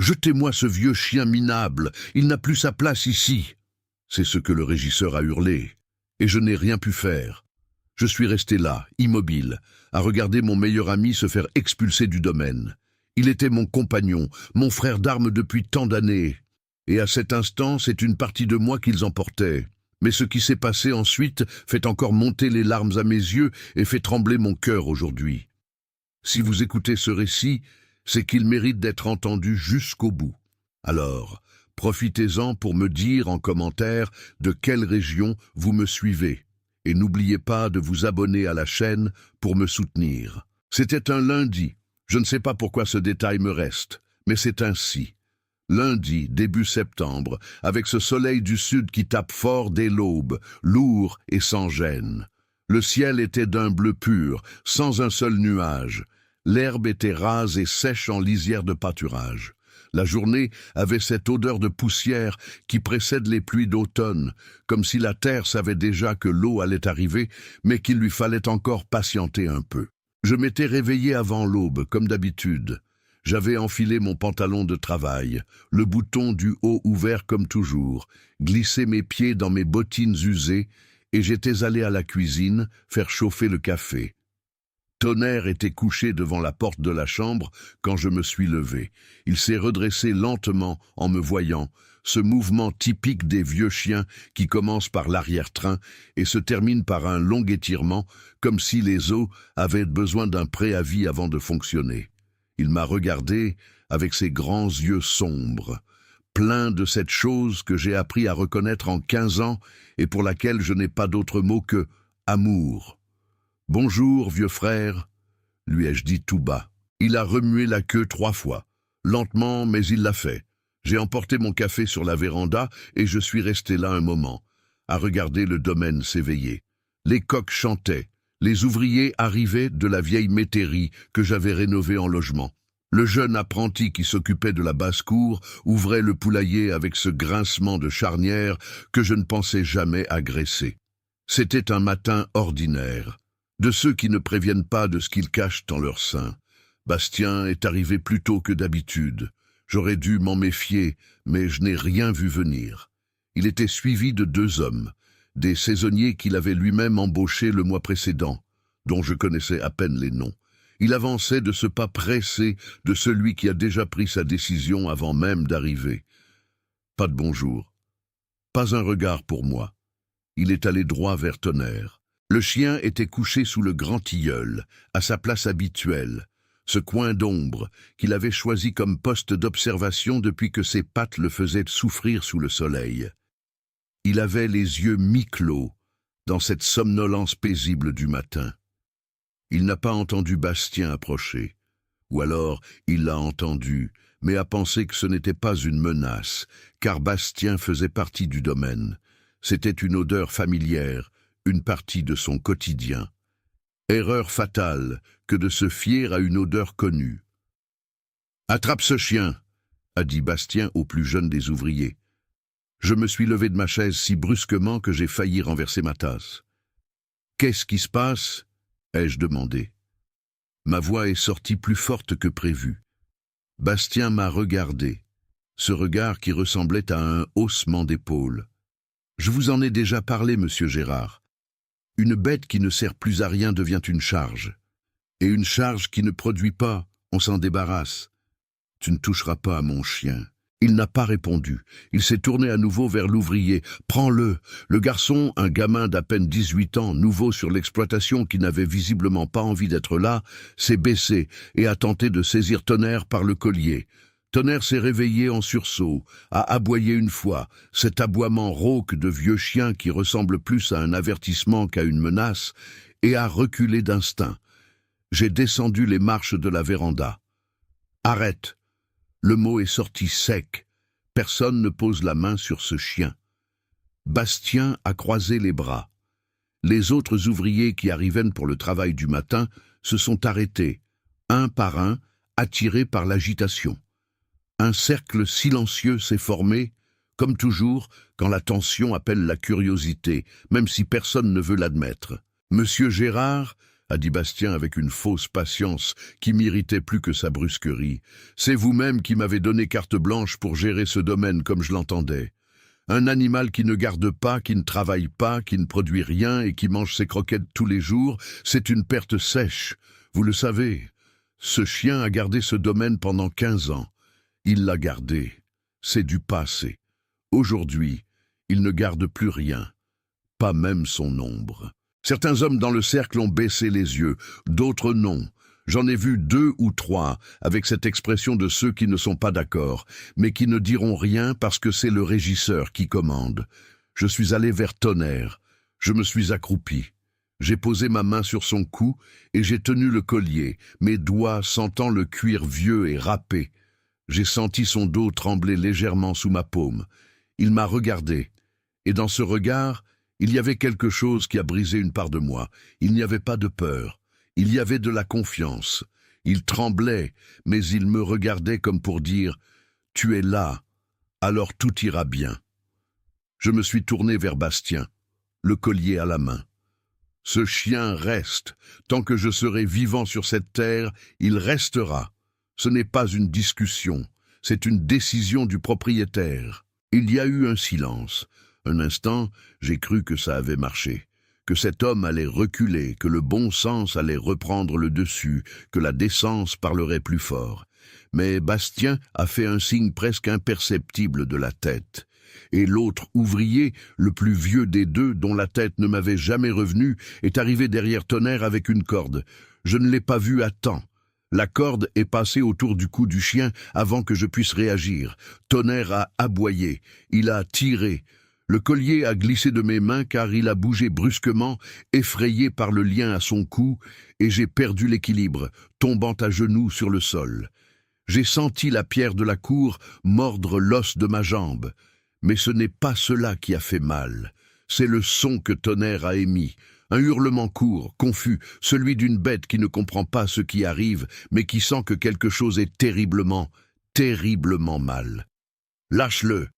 Jetez-moi ce vieux chien minable, il n'a plus sa place ici. C'est ce que le régisseur a hurlé, et je n'ai rien pu faire. Je suis resté là, immobile, à regarder mon meilleur ami se faire expulser du domaine. Il était mon compagnon, mon frère d'armes depuis tant d'années. Et à cet instant, c'est une partie de moi qu'ils emportaient. Mais ce qui s'est passé ensuite fait encore monter les larmes à mes yeux et fait trembler mon cœur aujourd'hui. Si vous écoutez ce récit, c'est qu'il mérite d'être entendu jusqu'au bout. Alors, profitez-en pour me dire en commentaire de quelle région vous me suivez. Et n'oubliez pas de vous abonner à la chaîne pour me soutenir. C'était un lundi. Je ne sais pas pourquoi ce détail me reste, mais c'est ainsi. Lundi, début septembre, avec ce soleil du sud qui tape fort dès l'aube, lourd et sans gêne. Le ciel était d'un bleu pur, sans un seul nuage. L'herbe était rase et sèche en lisière de pâturage. La journée avait cette odeur de poussière qui précède les pluies d'automne, comme si la terre savait déjà que l'eau allait arriver, mais qu'il lui fallait encore patienter un peu. Je m'étais réveillé avant l'aube, comme d'habitude. J'avais enfilé mon pantalon de travail, le bouton du haut ouvert comme toujours, glissé mes pieds dans mes bottines usées, et j'étais allé à la cuisine faire chauffer le café. Tonnerre était couché devant la porte de la chambre quand je me suis levé. Il s'est redressé lentement en me voyant, ce mouvement typique des vieux chiens qui commence par l'arrière-train et se termine par un long étirement, comme si les os avaient besoin d'un préavis avant de fonctionner. Il m'a regardé avec ses grands yeux sombres, plein de cette chose que j'ai appris à reconnaître en 15 ans et pour laquelle je n'ai pas d'autre mot que amour. « Bonjour, vieux frère », lui ai-je dit tout bas. Il a remué la queue 3 fois. Lentement, mais il l'a fait. J'ai emporté mon café sur la véranda et je suis resté là un moment, à regarder le domaine s'éveiller. Les coqs chantaient. Les ouvriers arrivaient de la vieille métairie que j'avais rénovée en logement. Le jeune apprenti qui s'occupait de la basse-cour ouvrait le poulailler avec ce grincement de charnière que je ne pensais jamais agresser. C'était un matin ordinaire, de ceux qui ne préviennent pas de ce qu'ils cachent dans leur sein. Bastien est arrivé plus tôt que d'habitude. J'aurais dû m'en méfier, mais je n'ai rien vu venir. Il était suivi de 2 hommes, des saisonniers qu'il avait lui-même embauchés le mois précédent, dont je connaissais à peine les noms. Il avançait de ce pas pressé de celui qui a déjà pris sa décision avant même d'arriver. Pas de bonjour. Pas un regard pour moi. Il est allé droit vers Tonnerre. Le chien était couché sous le grand tilleul, à sa place habituelle, ce coin d'ombre qu'il avait choisi comme poste d'observation depuis que ses pattes le faisaient souffrir sous le soleil. Il avait les yeux mi-clos dans cette somnolence paisible du matin. Il n'a pas entendu Bastien approcher, ou alors il l'a entendu, mais a pensé que ce n'était pas une menace, car Bastien faisait partie du domaine. C'était une odeur familière, une partie de son quotidien. Erreur fatale que de se fier à une odeur connue. « Attrape ce chien !» a dit Bastien au plus jeune des ouvriers. Je me suis levé de ma chaise si brusquement que j'ai failli renverser ma tasse. « Qu'est-ce qui se passe ?» ai-je demandé. Ma voix est sortie plus forte que prévu. Bastien m'a regardé, ce regard qui ressemblait à un haussement d'épaule. « Je vous en ai déjà parlé, monsieur Gérard. Une bête qui ne sert plus à rien devient une charge. Et une charge qui ne produit pas, on s'en débarrasse. Tu ne toucheras pas à mon chien. » Il n'a pas répondu. Il s'est tourné à nouveau vers l'ouvrier. « Prends-le !» Le garçon, un gamin d'à peine 18 ans, nouveau sur l'exploitation qui n'avait visiblement pas envie d'être là, s'est baissé et a tenté de saisir Tonnerre par le collier. Tonnerre s'est réveillé en sursaut, a aboyé une fois, cet aboiement rauque de vieux chien qui ressemble plus à un avertissement qu'à une menace, et a reculé d'instinct. J'ai descendu les marches de la véranda. « Arrête !» Le mot est sorti sec. Personne ne pose la main sur ce chien. Bastien a croisé les bras. Les autres ouvriers qui arrivaient pour le travail du matin se sont arrêtés, un par un, attirés par l'agitation. Un cercle silencieux s'est formé, comme toujours, quand la tension appelle la curiosité, même si personne ne veut l'admettre. « Monsieur Gérard » a dit Bastien avec une fausse patience qui m'irritait plus que sa brusquerie. C'est vous-même qui m'avez donné carte blanche pour gérer ce domaine comme je l'entendais. Un animal qui ne garde pas, qui ne travaille pas, qui ne produit rien et qui mange ses croquettes tous les jours, c'est une perte sèche. Vous le savez, ce chien a gardé ce domaine pendant 15 ans. Il l'a gardé. C'est du passé. Aujourd'hui, il ne garde plus rien, pas même son ombre. Certains hommes dans le cercle ont baissé les yeux, d'autres non. J'en ai vu 2 ou 3 avec cette expression de ceux qui ne sont pas d'accord, mais qui ne diront rien parce que c'est le régisseur qui commande. Je suis allé vers Tonnerre. Je me suis accroupi. J'ai posé ma main sur son cou et j'ai tenu le collier, mes doigts sentant le cuir vieux et râpé. J'ai senti son dos trembler légèrement sous ma paume. Il m'a regardé, et dans ce regard, il y avait quelque chose qui a brisé une part de moi. Il n'y avait pas de peur. Il y avait de la confiance. Il tremblait, mais il me regardait comme pour dire « Tu es là, alors tout ira bien ». Je me suis tourné vers Bastien, le collier à la main. Ce chien reste. Tant que je serai vivant sur cette terre, il restera. Ce n'est pas une discussion, c'est une décision du propriétaire. Il y a eu un silence. Un instant, j'ai cru que ça avait marché, que cet homme allait reculer, que le bon sens allait reprendre le dessus, que la décence parlerait plus fort. Mais Bastien a fait un signe presque imperceptible de la tête. Et l'autre ouvrier, le plus vieux des 2, dont la tête ne m'avait jamais revenu, est arrivé derrière Tonnerre avec une corde. Je ne l'ai pas vu à temps. La corde est passée autour du cou du chien avant que je puisse réagir. Tonnerre a aboyé, il a tiré. Le collier a glissé de mes mains car il a bougé brusquement, effrayé par le lien à son cou, et j'ai perdu l'équilibre, tombant à genoux sur le sol. J'ai senti la pierre de la cour mordre l'os de ma jambe. Mais ce n'est pas cela qui a fait mal. C'est le son que Tonnerre a émis. Un hurlement court, confus, celui d'une bête qui ne comprend pas ce qui arrive, mais qui sent que quelque chose est terriblement, terriblement mal. « Lâche-le !»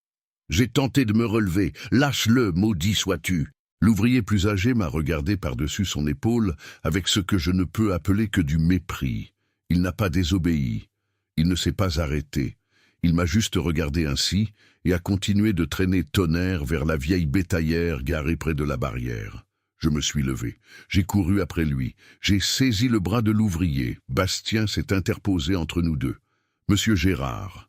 J'ai tenté de me relever. « Lâche-le, maudit sois-tu !» L'ouvrier plus âgé m'a regardé par-dessus son épaule avec ce que je ne peux appeler que du mépris. Il n'a pas désobéi. Il ne s'est pas arrêté. Il m'a juste regardé ainsi et a continué de traîner Tonnerre vers la vieille bétaillère garée près de la barrière. Je me suis levé. J'ai couru après lui. J'ai saisi le bras de l'ouvrier. Bastien s'est interposé entre nous deux. « Monsieur Gérard !»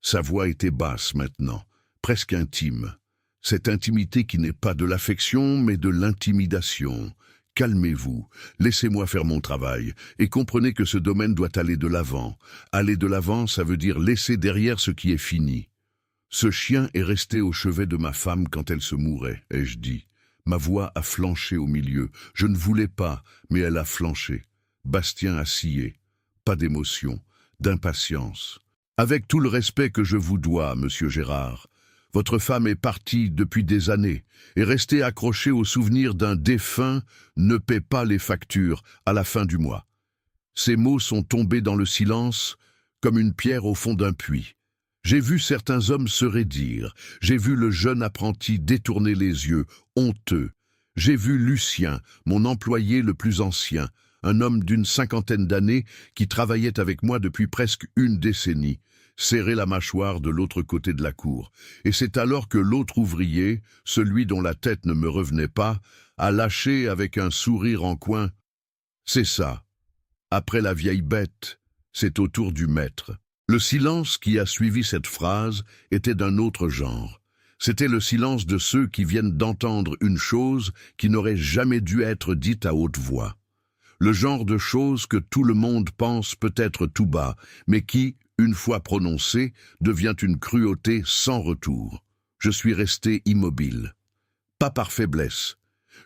Sa voix était basse maintenant, presque intime. Cette intimité qui n'est pas de l'affection, mais de l'intimidation. Calmez-vous, laissez-moi faire mon travail, et comprenez que ce domaine doit aller de l'avant. Aller de l'avant, ça veut dire laisser derrière ce qui est fini. Ce chien est resté au chevet de ma femme quand elle se mourait, ai-je dit. Ma voix a flanché au milieu. Je ne voulais pas, mais elle a flanché. Bastien a scié. Pas d'émotion, d'impatience. Avec tout le respect que je vous dois, monsieur Gérard, votre femme est partie depuis des années, et rester accrochée au souvenir d'un défunt ne paie pas les factures à la fin du mois. Ces mots sont tombés dans le silence comme une pierre au fond d'un puits. J'ai vu certains hommes se raidir, j'ai vu le jeune apprenti détourner les yeux, honteux. J'ai vu Lucien, mon employé le plus ancien, un homme d'une 50aine d'années qui travaillait avec moi depuis presque une décennie, serrer la mâchoire de l'autre côté de la cour. Et c'est alors que l'autre ouvrier, celui dont la tête ne me revenait pas, a lâché avec un sourire en coin « C'est ça. Après la vieille bête, c'est au tour du maître. » Le silence qui a suivi cette phrase était d'un autre genre. C'était le silence de ceux qui viennent d'entendre une chose qui n'aurait jamais dû être dite à haute voix. Le genre de chose que tout le monde pense peut-être tout bas, mais qui, une fois prononcée, devient une cruauté sans retour. Je suis resté immobile. Pas par faiblesse.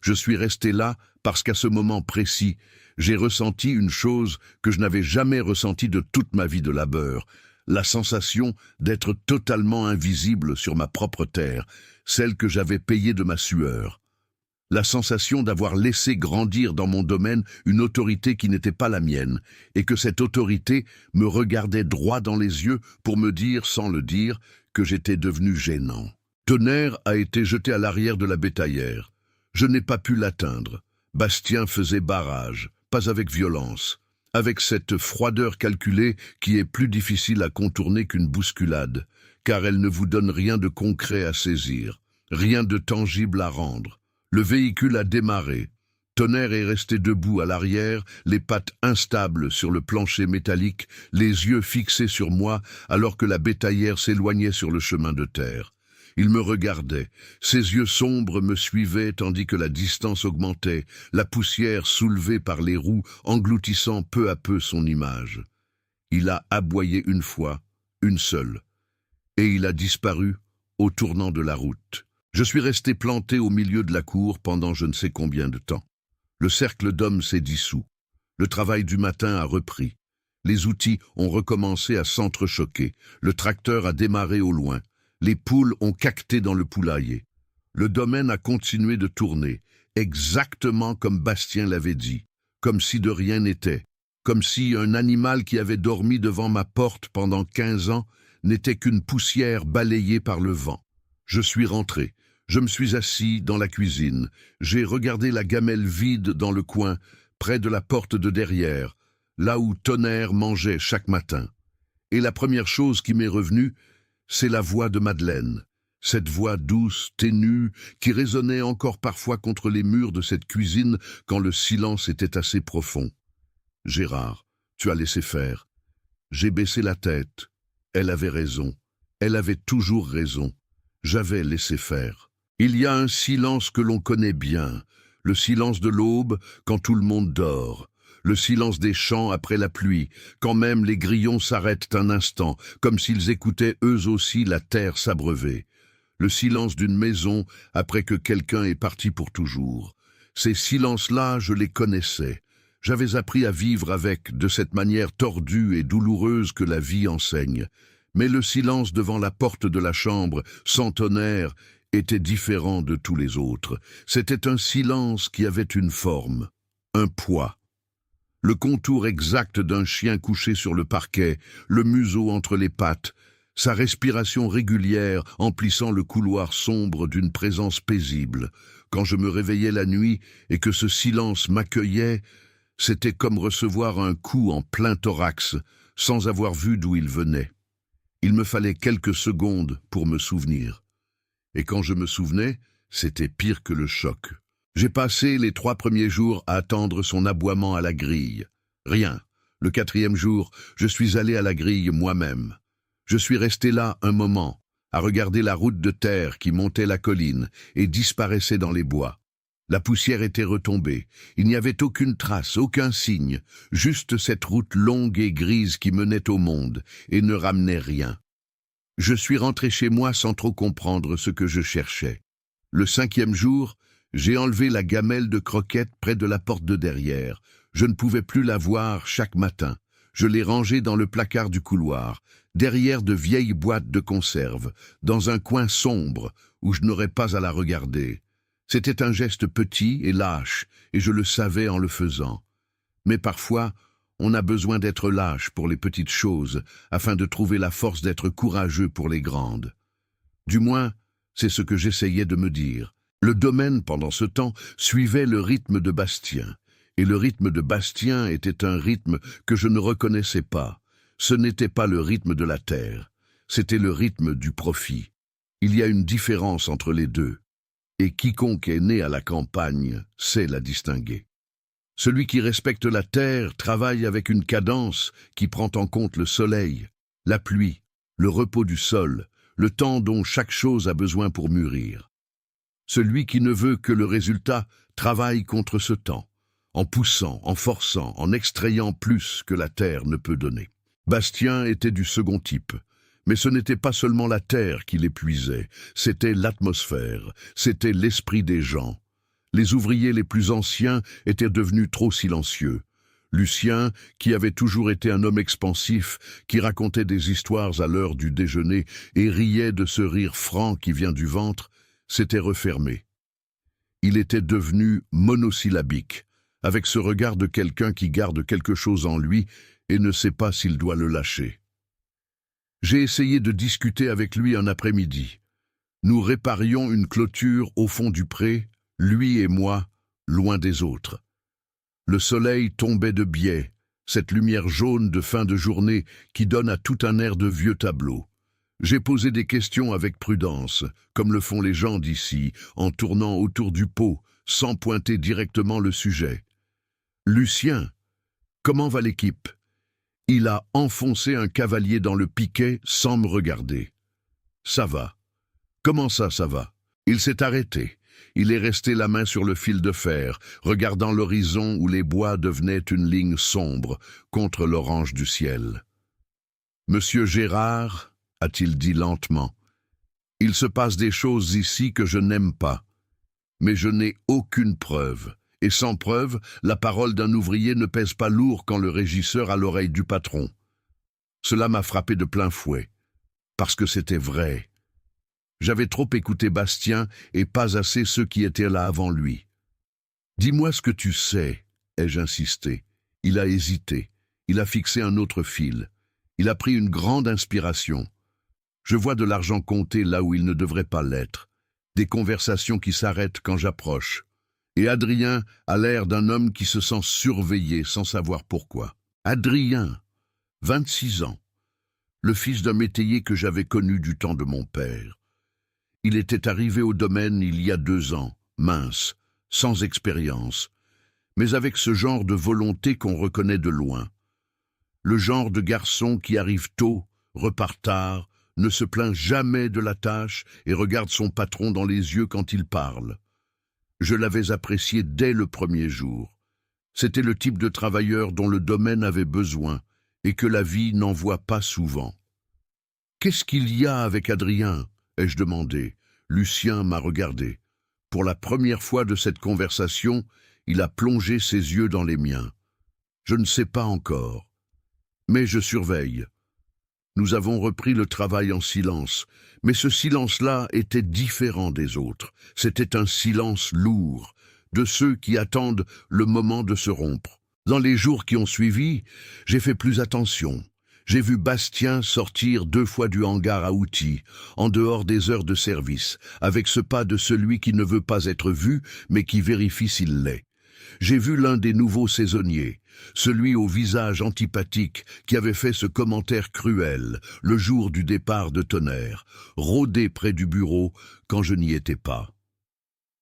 Je suis resté là parce qu'à ce moment précis, j'ai ressenti une chose que je n'avais jamais ressentie de toute ma vie de labeur, la sensation d'être totalement invisible sur ma propre terre, celle que j'avais payée de ma sueur. La sensation d'avoir laissé grandir dans mon domaine une autorité qui n'était pas la mienne, et que cette autorité me regardait droit dans les yeux pour me dire, sans le dire, que j'étais devenu gênant. Tonnerre a été jeté à l'arrière de la bétaillère. Je n'ai pas pu l'atteindre. Bastien faisait barrage. pas avec violence, avec cette froideur calculée qui est plus difficile à contourner qu'une bousculade, car elle ne vous donne rien de concret à saisir, rien de tangible à rendre. Le véhicule a démarré. Tonnerre est resté debout à l'arrière, les pattes instables sur le plancher métallique, les yeux fixés sur moi alors que la bétaillère s'éloignait sur le chemin de terre. Il me regardait, ses yeux sombres me suivaient tandis que la distance augmentait, la poussière soulevée par les roues engloutissant peu à peu son image. Il a aboyé une fois, une seule, et il a disparu au tournant de la route. Je suis resté planté au milieu de la cour pendant je ne sais combien de temps. Le cercle d'hommes s'est dissous. Le travail du matin a repris. Les outils ont recommencé à s'entrechoquer. Le tracteur a démarré au loin. Les poules ont caqueté dans le poulailler. Le domaine a continué de tourner, exactement comme Bastien l'avait dit, comme si de rien n'était, comme si un animal qui avait dormi devant ma porte pendant 15 ans n'était qu'une poussière balayée par le vent. Je suis rentré. Je me suis assis dans la cuisine. J'ai regardé la gamelle vide dans le coin, près de la porte de derrière, là où Tonnerre mangeait chaque matin. Et la première chose qui m'est revenue, c'est la voix de Madeleine. Cette voix douce, ténue, qui résonnait encore parfois contre les murs de cette cuisine quand le silence était assez profond. « Gérard, tu as laissé faire. » J'ai baissé la tête. Elle avait raison. Elle avait toujours raison. J'avais laissé faire. Il y a un silence que l'on connaît bien, le silence de l'aube quand tout le monde dort, le silence des champs après la pluie, quand même les grillons s'arrêtent un instant, comme s'ils écoutaient eux aussi la terre s'abreuver, le silence d'une maison après que quelqu'un est parti pour toujours. Ces silences-là, je les connaissais. J'avais appris à vivre avec, de cette manière tordue et douloureuse que la vie enseigne. Mais le silence devant la porte de la chambre, sans Tonnerre, était différent de tous les autres. C'était un silence qui avait une forme, un poids. Le contour exact d'un chien couché sur le parquet, le museau entre les pattes, sa respiration régulière emplissant le couloir sombre d'une présence paisible. Quand je me réveillais la nuit et que ce silence m'accueillait, c'était comme recevoir un coup en plein thorax, sans avoir vu d'où il venait. Il me fallait quelques secondes pour me souvenir. Et quand je me souvenais, c'était pire que le choc. J'ai passé les 3 premiers jours à attendre son aboiement à la grille. Rien. Le 4e jour, je suis allé à la grille moi-même. Je suis resté là un moment, à regarder la route de terre qui montait la colline et disparaissait dans les bois. La poussière était retombée. Il n'y avait aucune trace, aucun signe, juste cette route longue et grise qui menait au monde et ne ramenait rien. Je suis rentré chez moi sans trop comprendre ce que je cherchais. Le 5e jour, j'ai enlevé la gamelle de croquettes près de la porte de derrière. Je ne pouvais plus la voir chaque matin. Je l'ai rangée dans le placard du couloir, derrière de vieilles boîtes de conserve, dans un coin sombre où je n'aurais pas à la regarder. C'était un geste petit et lâche, et je le savais en le faisant. Mais parfois, on a besoin d'être lâche pour les petites choses, afin de trouver la force d'être courageux pour les grandes. Du moins, c'est ce que j'essayais de me dire. Le domaine, pendant ce temps, suivait le rythme de Bastien. Et le rythme de Bastien était un rythme que je ne reconnaissais pas. Ce n'était pas le rythme de la terre, c'était le rythme du profit. Il y a une différence entre les deux. Et quiconque est né à la campagne sait la distinguer. Celui qui respecte la terre travaille avec une cadence qui prend en compte le soleil, la pluie, le repos du sol, le temps dont chaque chose a besoin pour mûrir. Celui qui ne veut que le résultat travaille contre ce temps, en poussant, en forçant, en extrayant plus que la terre ne peut donner. Bastien était du second type. Mais ce n'était pas seulement la terre qui l'épuisait, c'était l'atmosphère, c'était l'esprit des gens. Les ouvriers les plus anciens étaient devenus trop silencieux. Lucien, qui avait toujours été un homme expansif, qui racontait des histoires à l'heure du déjeuner et riait de ce rire franc qui vient du ventre, s'était refermé. Il était devenu monosyllabique, avec ce regard de quelqu'un qui garde quelque chose en lui et ne sait pas s'il doit le lâcher. J'ai essayé de discuter avec lui un après-midi. Nous réparions une clôture au fond du pré, lui et moi, loin des autres. Le soleil tombait de biais, cette lumière jaune de fin de journée qui donne à tout un air de vieux tableau. J'ai posé des questions avec prudence, comme le font les gens d'ici, en tournant autour du pot, sans pointer directement le sujet. « Lucien, comment va l'équipe ?» Il a enfoncé un cavalier dans le piquet sans me regarder. « Ça va. » « Comment ça va ?» Il s'est arrêté. Il est resté la main sur le fil de fer, regardant l'horizon où les bois devenaient une ligne sombre contre l'orange du ciel. « Monsieur Gérard, a-t-il dit lentement, il se passe des choses ici que je n'aime pas. Mais je n'ai aucune preuve. Et sans preuve, la parole d'un ouvrier ne pèse pas lourd quand le régisseur a l'oreille du patron. Cela m'a frappé de plein fouet, parce que c'était vrai. J'avais trop écouté Bastien et pas assez ceux qui étaient là avant lui. « Dis-moi ce que tu sais, ai-je insisté. Il a hésité. Il a fixé un autre fil. Il a pris une grande inspiration. Je vois de l'argent compter là où il ne devrait pas l'être. Des conversations qui s'arrêtent quand j'approche. Et Adrien a l'air d'un homme qui se sent surveillé sans savoir pourquoi. Adrien, 26 ans, le fils d'un métayer que j'avais connu du temps de mon père. Il était arrivé au domaine il y a 2 ans, mince, sans expérience, mais avec ce genre de volonté qu'on reconnaît de loin. Le genre de garçon qui arrive tôt, repart tard, ne se plaint jamais de la tâche et regarde son patron dans les yeux quand il parle. Je l'avais apprécié dès le premier jour. C'était le type de travailleur dont le domaine avait besoin et que la vie n'en voit pas souvent. « Qu'est-ce qu'il y a avec Adrien ?» ai-je demandé. Lucien m'a regardé. Pour la première fois de cette conversation, il a plongé ses yeux dans les miens. Je ne sais pas encore, mais je surveille. Nous avons repris le travail en silence, mais ce silence-là était différent des autres. C'était un silence lourd, de ceux qui attendent le moment de se rompre. Dans les jours qui ont suivi, j'ai fait plus attention. J'ai vu Bastien sortir 2 fois du hangar à outils, en dehors des heures de service, avec ce pas de celui qui ne veut pas être vu, mais qui vérifie s'il l'est. J'ai vu l'un des nouveaux saisonniers, celui au visage antipathique qui avait fait ce commentaire cruel le jour du départ de Tonnerre, rôder près du bureau quand je n'y étais pas.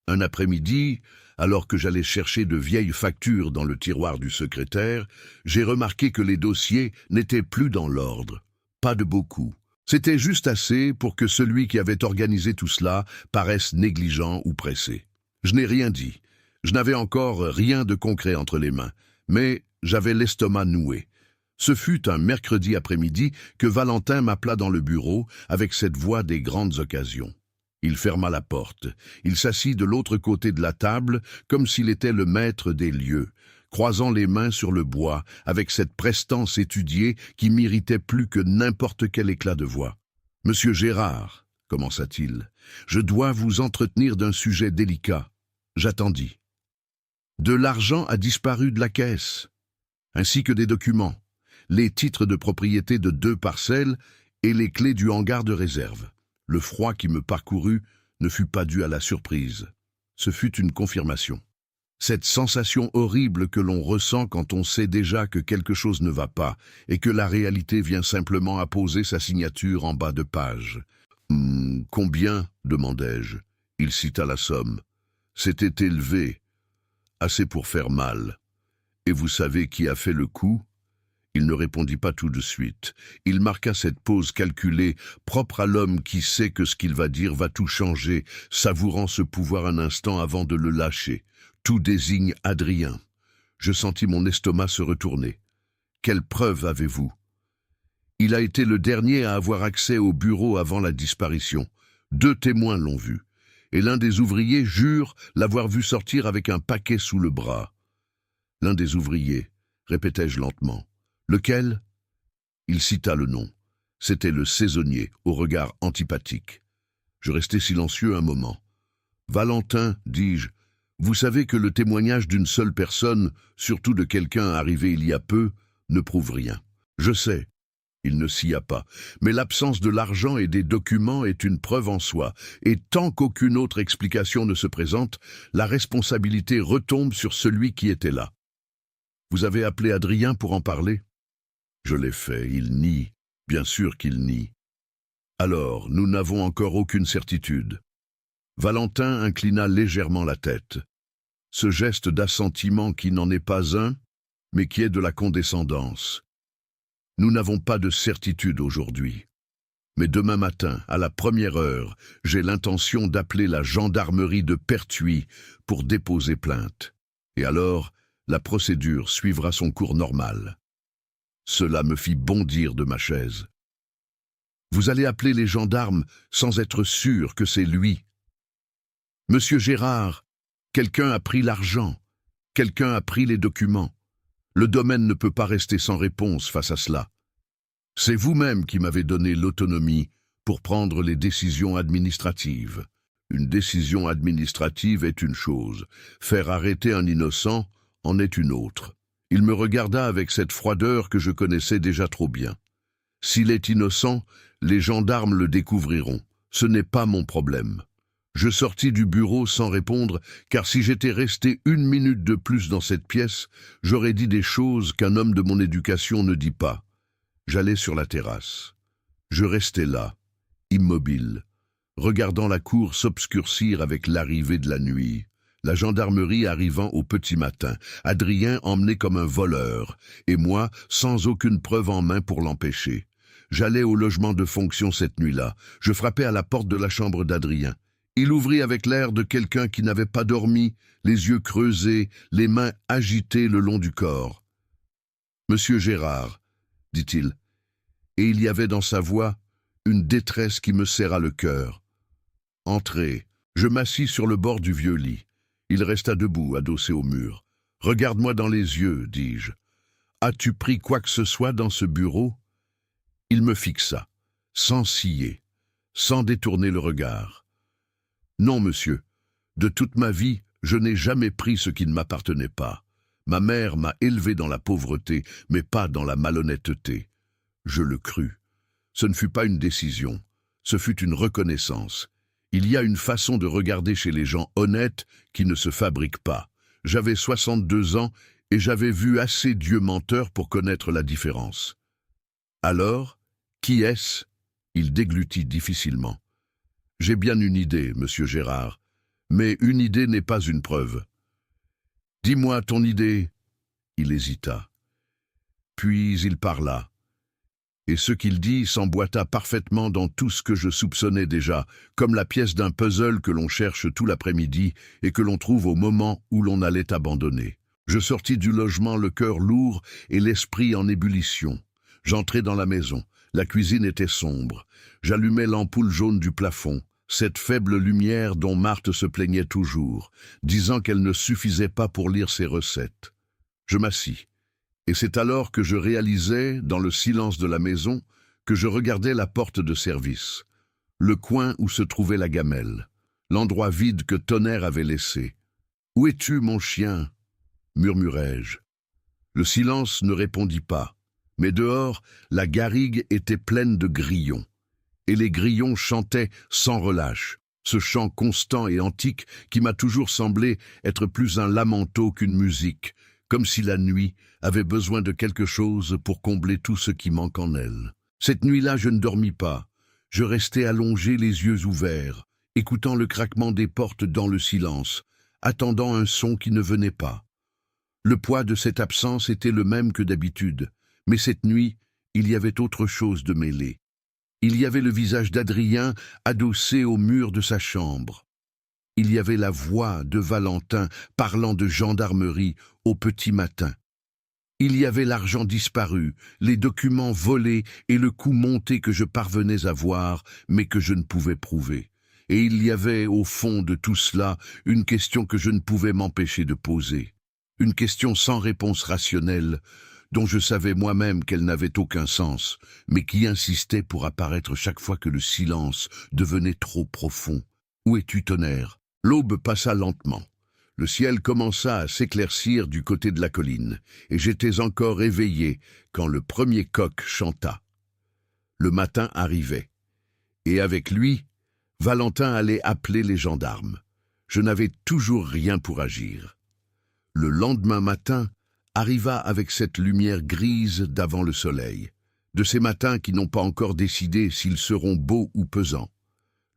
Un après-midi, alors que j'allais chercher de vieilles factures dans le tiroir du secrétaire, j'ai remarqué que les dossiers n'étaient plus dans l'ordre. Pas de beaucoup. C'était juste assez pour que celui qui avait organisé tout cela paraisse négligent ou pressé. Je n'ai rien dit. Je n'avais encore rien de concret entre les mains, mais j'avais l'estomac noué. Ce fut un mercredi après-midi que Valentin m'appela dans le bureau avec cette voix des grandes occasions. Il ferma la porte. Il s'assit de l'autre côté de la table, comme s'il était le maître des lieux, croisant les mains sur le bois, avec cette prestance étudiée qui m'irritait plus que n'importe quel éclat de voix. « Monsieur Gérard, commença-t-il, je dois vous entretenir d'un sujet délicat. » J'attendis. De l'argent a disparu de la caisse, ainsi que des documents, les titres de propriété de 2 parcelles et les clés du hangar de réserve. Le froid qui me parcourut ne fut pas dû à la surprise. Ce fut une confirmation. Cette sensation horrible que l'on ressent quand on sait déjà que quelque chose ne va pas et que la réalité vient simplement apposer sa signature en bas de page. « Combien ?» demandai-je. Il cita la somme. C'était élevé, assez pour faire mal. Et vous savez qui a fait le coup ? Il ne répondit pas tout de suite. Il marqua cette pause calculée, propre à l'homme qui sait que ce qu'il va dire va tout changer, savourant ce pouvoir un instant avant de le lâcher. Tout désigne Adrien. Je sentis mon estomac se retourner. Quelle preuve avez-vous ? Il a été le dernier à avoir accès au bureau avant la disparition. 2 témoins l'ont vu. Et l'un des ouvriers jure l'avoir vu sortir avec un paquet sous le bras. L'un des ouvriers, répétai-je lentement. Lequel ? Il cita le nom. C'était le saisonnier, au regard antipathique. Je restai silencieux un moment. Valentin, dis-je, vous savez que le témoignage d'une seule personne, surtout de quelqu'un arrivé il y a peu, ne prouve rien. Je sais. Il ne s'y a pas. Mais l'absence de l'argent et des documents est une preuve en soi. Et tant qu'aucune autre explication ne se présente, la responsabilité retombe sur celui qui était là. Vous avez appelé Adrien pour en parler? Je l'ai fait, il nie. Bien sûr qu'il nie. Alors, nous n'avons encore aucune certitude. Valentin inclina légèrement la tête. Ce geste d'assentiment qui n'en est pas un, mais qui est de la condescendance. Nous n'avons pas de certitude aujourd'hui. Mais demain matin, à la première heure, j'ai l'intention d'appeler la gendarmerie de Pertuis pour déposer plainte. Et alors, la procédure suivra son cours normal. Cela me fit bondir de ma chaise. Vous allez appeler les gendarmes sans être sûr que c'est lui. Monsieur Gérard, quelqu'un a pris l'argent, quelqu'un a pris les documents. Le domaine ne peut pas rester sans réponse face à cela. C'est vous-même qui m'avez donné l'autonomie pour prendre les décisions administratives. Une décision administrative est une chose, faire arrêter un innocent en est une autre. Il me regarda avec cette froideur que je connaissais déjà trop bien. S'il est innocent, les gendarmes le découvriront. Ce n'est pas mon problème. Je sortis du bureau sans répondre, car si j'étais resté une minute de plus dans cette pièce, j'aurais dit des choses qu'un homme de mon éducation ne dit pas. J'allais sur la terrasse. Je restais là, immobile, regardant la cour s'obscurcir avec l'arrivée de la nuit. La gendarmerie arrivant au petit matin, Adrien emmené comme un voleur, et moi sans aucune preuve en main pour l'empêcher. J'allais au logement de fonction cette nuit-là. Je frappai à la porte de la chambre d'Adrien. Il ouvrit avec l'air de quelqu'un qui n'avait pas dormi, les yeux creusés, les mains agitées le long du corps. « Monsieur Gérard », dit-il, et il y avait dans sa voix une détresse qui me serra le cœur. « Entrez ». Je m'assis sur le bord du vieux lit. Il resta debout, adossé au mur. « Regarde-moi dans les yeux, dis-je. As-tu pris quoi que ce soit dans ce bureau ?» Il me fixa, sans scier, sans détourner le regard. « Non, monsieur. De toute ma vie, je n'ai jamais pris ce qui ne m'appartenait pas. Ma mère m'a élevé dans la pauvreté, mais pas dans la malhonnêteté. » Je le crus. Ce ne fut pas une décision, ce fut une reconnaissance. Il y a une façon de regarder chez les gens honnêtes qui ne se fabrique pas. J'avais 62 ans et j'avais vu assez d'yeux menteurs pour connaître la différence. Alors, qui est-ce ? Il déglutit difficilement. J'ai bien une idée, monsieur Gérard, mais une idée n'est pas une preuve. Dis-moi ton idée. Il hésita. Puis il parla. Et ce qu'il dit s'emboîta parfaitement dans tout ce que je soupçonnais déjà, comme la pièce d'un puzzle que l'on cherche tout l'après-midi et que l'on trouve au moment où l'on allait abandonner. Je sortis du logement le cœur lourd et l'esprit en ébullition. J'entrai dans la maison. La cuisine était sombre. J'allumai l'ampoule jaune du plafond, cette faible lumière dont Marthe se plaignait toujours, disant qu'elle ne suffisait pas pour lire ses recettes. Je m'assis. Et c'est alors que je réalisais, dans le silence de la maison, que je regardais la porte de service, le coin où se trouvait la gamelle, l'endroit vide que Tonnerre avait laissé. « Où es-tu, mon chien ?» murmurai-je. Le silence ne répondit pas, mais dehors, la garrigue était pleine de grillons, et les grillons chantaient sans relâche, ce chant constant et antique qui m'a toujours semblé être plus un lamento qu'une musique, comme si la nuit avait besoin de quelque chose pour combler tout ce qui manque en elle. Cette nuit-là, je ne dormis pas. Je restais allongé, les yeux ouverts, écoutant le craquement des portes dans le silence, attendant un son qui ne venait pas. Le poids de cette absence était le même que d'habitude, mais cette nuit, il y avait autre chose de mêlé. Il y avait le visage d'Adrien adossé au mur de sa chambre. Il y avait la voix de Valentin parlant de gendarmerie au petit matin. Il y avait l'argent disparu, les documents volés et le coup monté que je parvenais à voir, mais que je ne pouvais prouver. Et il y avait, au fond de tout cela, une question que je ne pouvais m'empêcher de poser. Une question sans réponse rationnelle, dont je savais moi-même qu'elle n'avait aucun sens, mais qui insistait pour apparaître chaque fois que le silence devenait trop profond. Où es-tu, Tonnerre ? L'aube passa lentement. Le ciel commença à s'éclaircir du côté de la colline, et j'étais encore éveillé quand le premier coq chanta. Le matin arrivait, et avec lui, Valentin allait appeler les gendarmes. Je n'avais toujours rien pour agir. Le lendemain matin, arriva avec cette lumière grise d'avant le soleil, de ces matins qui n'ont pas encore décidé s'ils seront beaux ou pesants.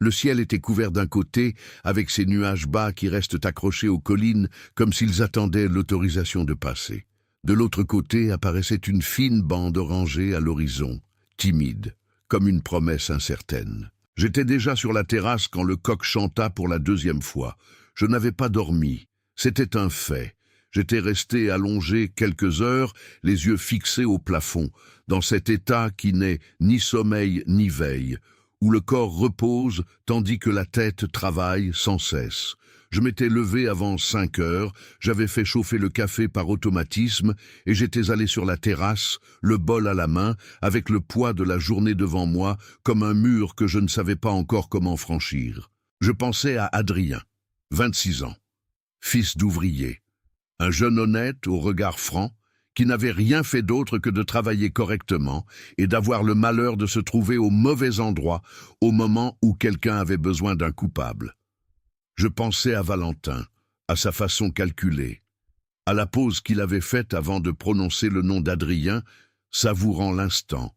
Le ciel était couvert d'un côté, avec ces nuages bas qui restent accrochés aux collines comme s'ils attendaient l'autorisation de passer. De l'autre côté apparaissait une fine bande orangée à l'horizon, timide, comme une promesse incertaine. J'étais déjà sur la terrasse quand le coq chanta pour la deuxième fois. Je n'avais pas dormi. C'était un fait. J'étais resté allongé quelques heures, les yeux fixés au plafond, dans cet état qui n'est ni sommeil ni veille, où le corps repose tandis que la tête travaille sans cesse. Je m'étais levé avant 5 heures, j'avais fait chauffer le café par automatisme et j'étais allé sur la terrasse, le bol à la main, avec le poids de la journée devant moi, comme un mur que je ne savais pas encore comment franchir. Je pensais à Adrien, 26 ans, fils d'ouvrier, un jeune honnête au regard franc, qui n'avait rien fait d'autre que de travailler correctement et d'avoir le malheur de se trouver au mauvais endroit au moment où quelqu'un avait besoin d'un coupable. Je pensais à Valentin, à sa façon calculée, à la pause qu'il avait faite avant de prononcer le nom d'Adrien, savourant l'instant,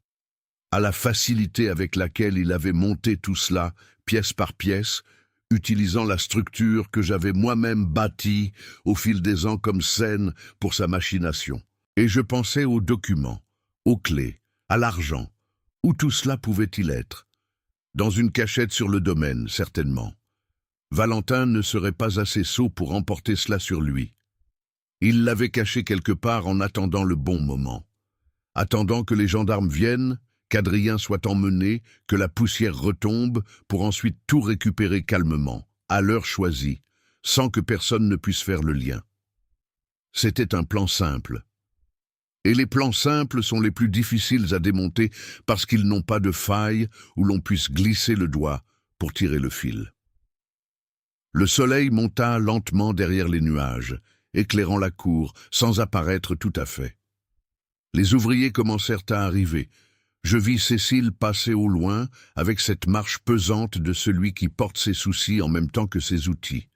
à la facilité avec laquelle il avait monté tout cela, pièce par pièce, utilisant la structure que j'avais moi-même bâtie au fil des ans comme scène pour sa machination. Et je pensais aux documents, aux clés, à l'argent. Où tout cela pouvait-il être? Dans une cachette sur le domaine, certainement. Valentin ne serait pas assez sot pour emporter cela sur lui. Il l'avait caché quelque part en attendant le bon moment. Attendant que les gendarmes viennent, qu'Adrien soit emmené, que la poussière retombe, pour ensuite tout récupérer calmement, à l'heure choisie, sans que personne ne puisse faire le lien. C'était un plan simple. Et les plans simples sont les plus difficiles à démonter parce qu'ils n'ont pas de faille où l'on puisse glisser le doigt pour tirer le fil. Le soleil monta lentement derrière les nuages, éclairant la cour, sans apparaître tout à fait. Les ouvriers commencèrent à arriver. Je vis Cécile passer au loin avec cette marche pesante de celui qui porte ses soucis en même temps que ses outils.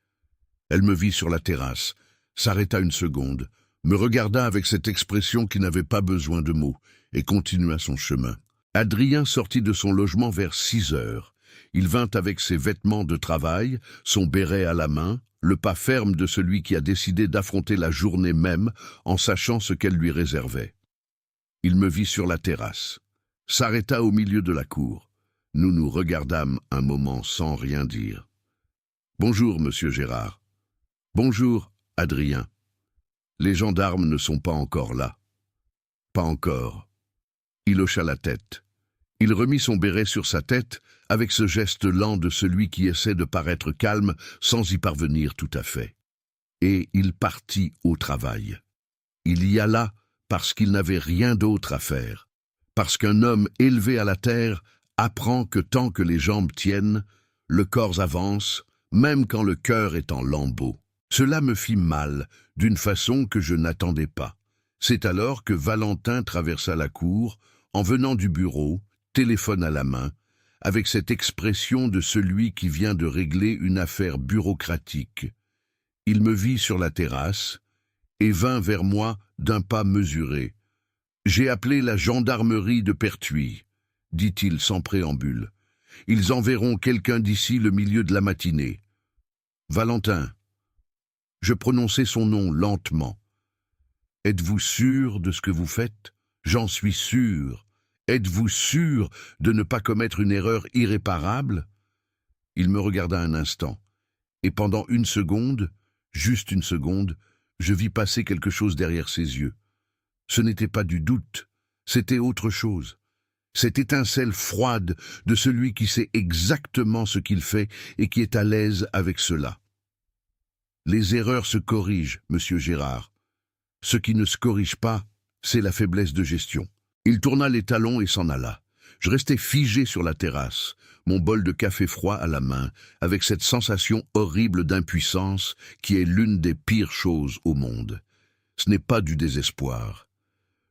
Elle me vit sur la terrasse, s'arrêta une seconde, me regarda avec cette expression qui n'avait pas besoin de mots, et continua son chemin. Adrien sortit de son logement vers 6 heures. Il vint avec ses vêtements de travail, son béret à la main, le pas ferme de celui qui a décidé d'affronter la journée même en sachant ce qu'elle lui réservait. Il me vit sur la terrasse, s'arrêta au milieu de la cour. Nous nous regardâmes un moment sans rien dire. « Bonjour, monsieur Gérard. »« Bonjour, Adrien. » Les gendarmes ne sont pas encore là. Pas encore. Il hocha la tête. Il remit son béret sur sa tête avec ce geste lent de celui qui essaie de paraître calme sans y parvenir tout à fait. Et il partit au travail. Il y alla parce qu'il n'avait rien d'autre à faire. Parce qu'un homme élevé à la terre apprend que tant que les jambes tiennent, le corps avance, même quand le cœur est en lambeaux. Cela me fit mal, d'une façon que je n'attendais pas. C'est alors que Valentin traversa la cour, en venant du bureau, téléphone à la main, avec cette expression de celui qui vient de régler une affaire bureaucratique. Il me vit sur la terrasse et vint vers moi d'un pas mesuré. « J'ai appelé la gendarmerie de Pertuis, » dit-il sans préambule. « Ils enverront quelqu'un d'ici le milieu de la matinée. »« Valentin. » Je prononçai son nom lentement. « Êtes-vous sûr de ce que vous faites? J'en suis sûr. Êtes-vous sûr de ne pas commettre une erreur irréparable ?» Il me regarda un instant, et pendant une seconde, juste une seconde, je vis passer quelque chose derrière ses yeux. Ce n'était pas du doute, c'était autre chose. Cette étincelle froide de celui qui sait exactement ce qu'il fait et qui est à l'aise avec cela. Les erreurs se corrigent, monsieur Gérard. Ce qui ne se corrige pas, c'est la faiblesse de gestion. Il tourna les talons et s'en alla. Je restais figé sur la terrasse, mon bol de café froid à la main, avec cette sensation horrible d'impuissance qui est l'une des pires choses au monde. Ce n'est pas du désespoir.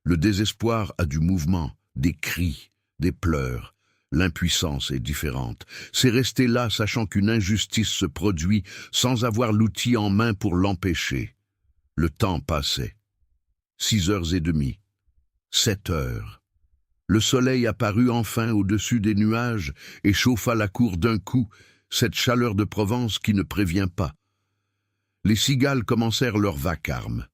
Le désespoir a du mouvement, des cris, des pleurs. L'impuissance est différente. C'est rester là sachant qu'une injustice se produit sans avoir l'outil en main pour l'empêcher. Le temps passait. 6h30. 7h. Le soleil apparut enfin au-dessus des nuages et chauffa la cour d'un coup, cette chaleur de Provence qui ne prévient pas. Les cigales commencèrent leur vacarme.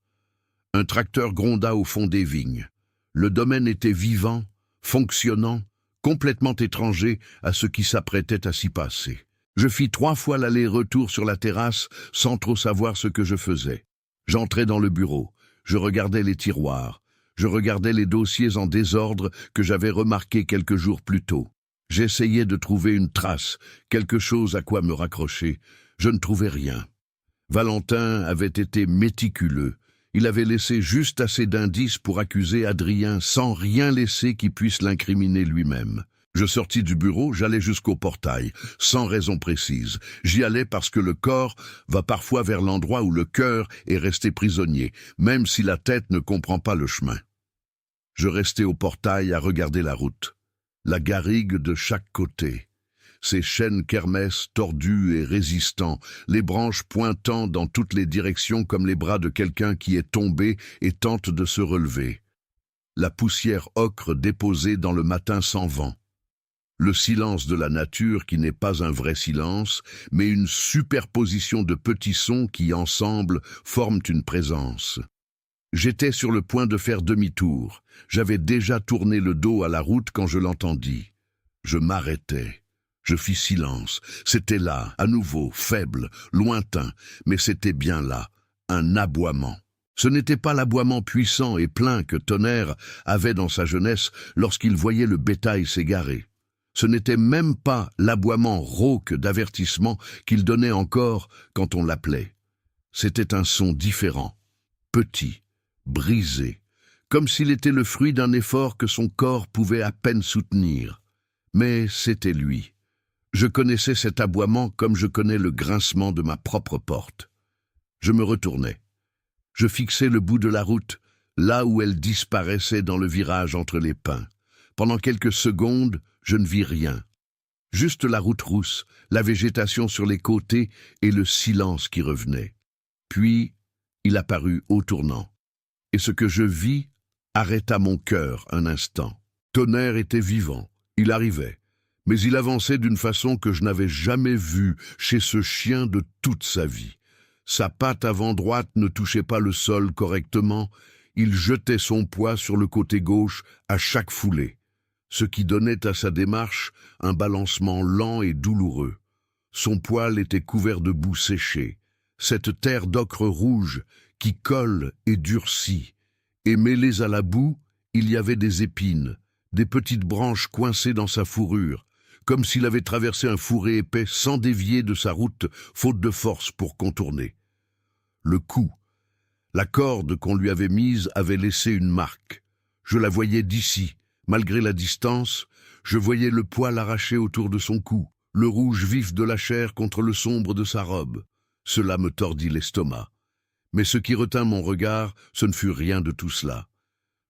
Un tracteur gronda au fond des vignes. Le domaine était vivant, fonctionnant, complètement étranger à ce qui s'apprêtait à s'y passer. Je fis 3 fois l'aller-retour sur la terrasse sans trop savoir ce que je faisais. J'entrai dans le bureau, je regardais les tiroirs, je regardais les dossiers en désordre que j'avais remarqués quelques jours plus tôt. J'essayais de trouver une trace, quelque chose à quoi me raccrocher. Je ne trouvais rien. Valentin avait été méticuleux. Il avait laissé juste assez d'indices pour accuser Adrien sans rien laisser qui puisse l'incriminer lui-même. Je sortis du bureau, j'allais jusqu'au portail, sans raison précise. J'y allais parce que le corps va parfois vers l'endroit où le cœur est resté prisonnier, même si la tête ne comprend pas le chemin. Je restai au portail à regarder la route. La garrigue de chaque côté. Ces chênes kermès tordus et résistants, les branches pointant dans toutes les directions comme les bras de quelqu'un qui est tombé et tente de se relever. La poussière ocre déposée dans le matin sans vent. Le silence de la nature qui n'est pas un vrai silence, mais une superposition de petits sons qui, ensemble, forment une présence. J'étais sur le point de faire demi-tour. J'avais déjà tourné le dos à la route quand je l'entendis. Je m'arrêtai. Je fis silence. C'était là, à nouveau, faible, lointain, mais c'était bien là, un aboiement. Ce n'était pas l'aboiement puissant et plein que Tonnerre avait dans sa jeunesse lorsqu'il voyait le bétail s'égarer. Ce n'était même pas l'aboiement rauque d'avertissement qu'il donnait encore quand on l'appelait. C'était un son différent, petit, brisé, comme s'il était le fruit d'un effort que son corps pouvait à peine soutenir. Mais c'était lui. Je connaissais cet aboiement comme je connais le grincement de ma propre porte. Je me retournai. Je fixai le bout de la route, là où elle disparaissait dans le virage entre les pins. Pendant quelques secondes, je ne vis rien. Juste la route rousse, la végétation sur les côtés et le silence qui revenait. Puis, il apparut au tournant. Et ce que je vis arrêta mon cœur un instant. Tonnerre était vivant, il arrivait. Mais il avançait d'une façon que je n'avais jamais vue chez ce chien de toute sa vie. Sa patte avant droite ne touchait pas le sol correctement, il jetait son poids sur le côté gauche à chaque foulée, ce qui donnait à sa démarche un balancement lent et douloureux. Son poil était couvert de boue séchée, cette terre d'ocre rouge qui colle et durcit, et mêlées à la boue, il y avait des épines, des petites branches coincées dans sa fourrure, comme s'il avait traversé un fourré épais sans dévier de sa route, faute de force pour contourner. Le cou, la corde qu'on lui avait mise avait laissé une marque. Je la voyais d'ici, malgré la distance, je voyais le poil arraché autour de son cou, le rouge vif de la chair contre le sombre de sa robe. Cela me tordit l'estomac. Mais ce qui retint mon regard, ce ne fut rien de tout cela.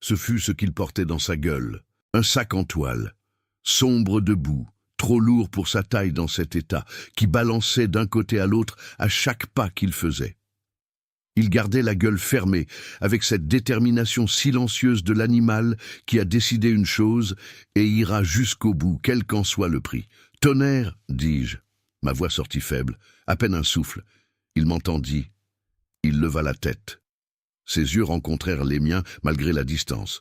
Ce fut ce qu'il portait dans sa gueule, un sac en toile, sombre de boue, trop lourd pour sa taille dans cet état, qui balançait d'un côté à l'autre à chaque pas qu'il faisait. Il gardait la gueule fermée, avec cette détermination silencieuse de l'animal qui a décidé une chose et ira jusqu'au bout, quel qu'en soit le prix. « Tonnerre !» dis-je. Ma voix sortit faible, à peine un souffle. Il m'entendit. Il leva la tête. Ses yeux rencontrèrent les miens malgré la distance,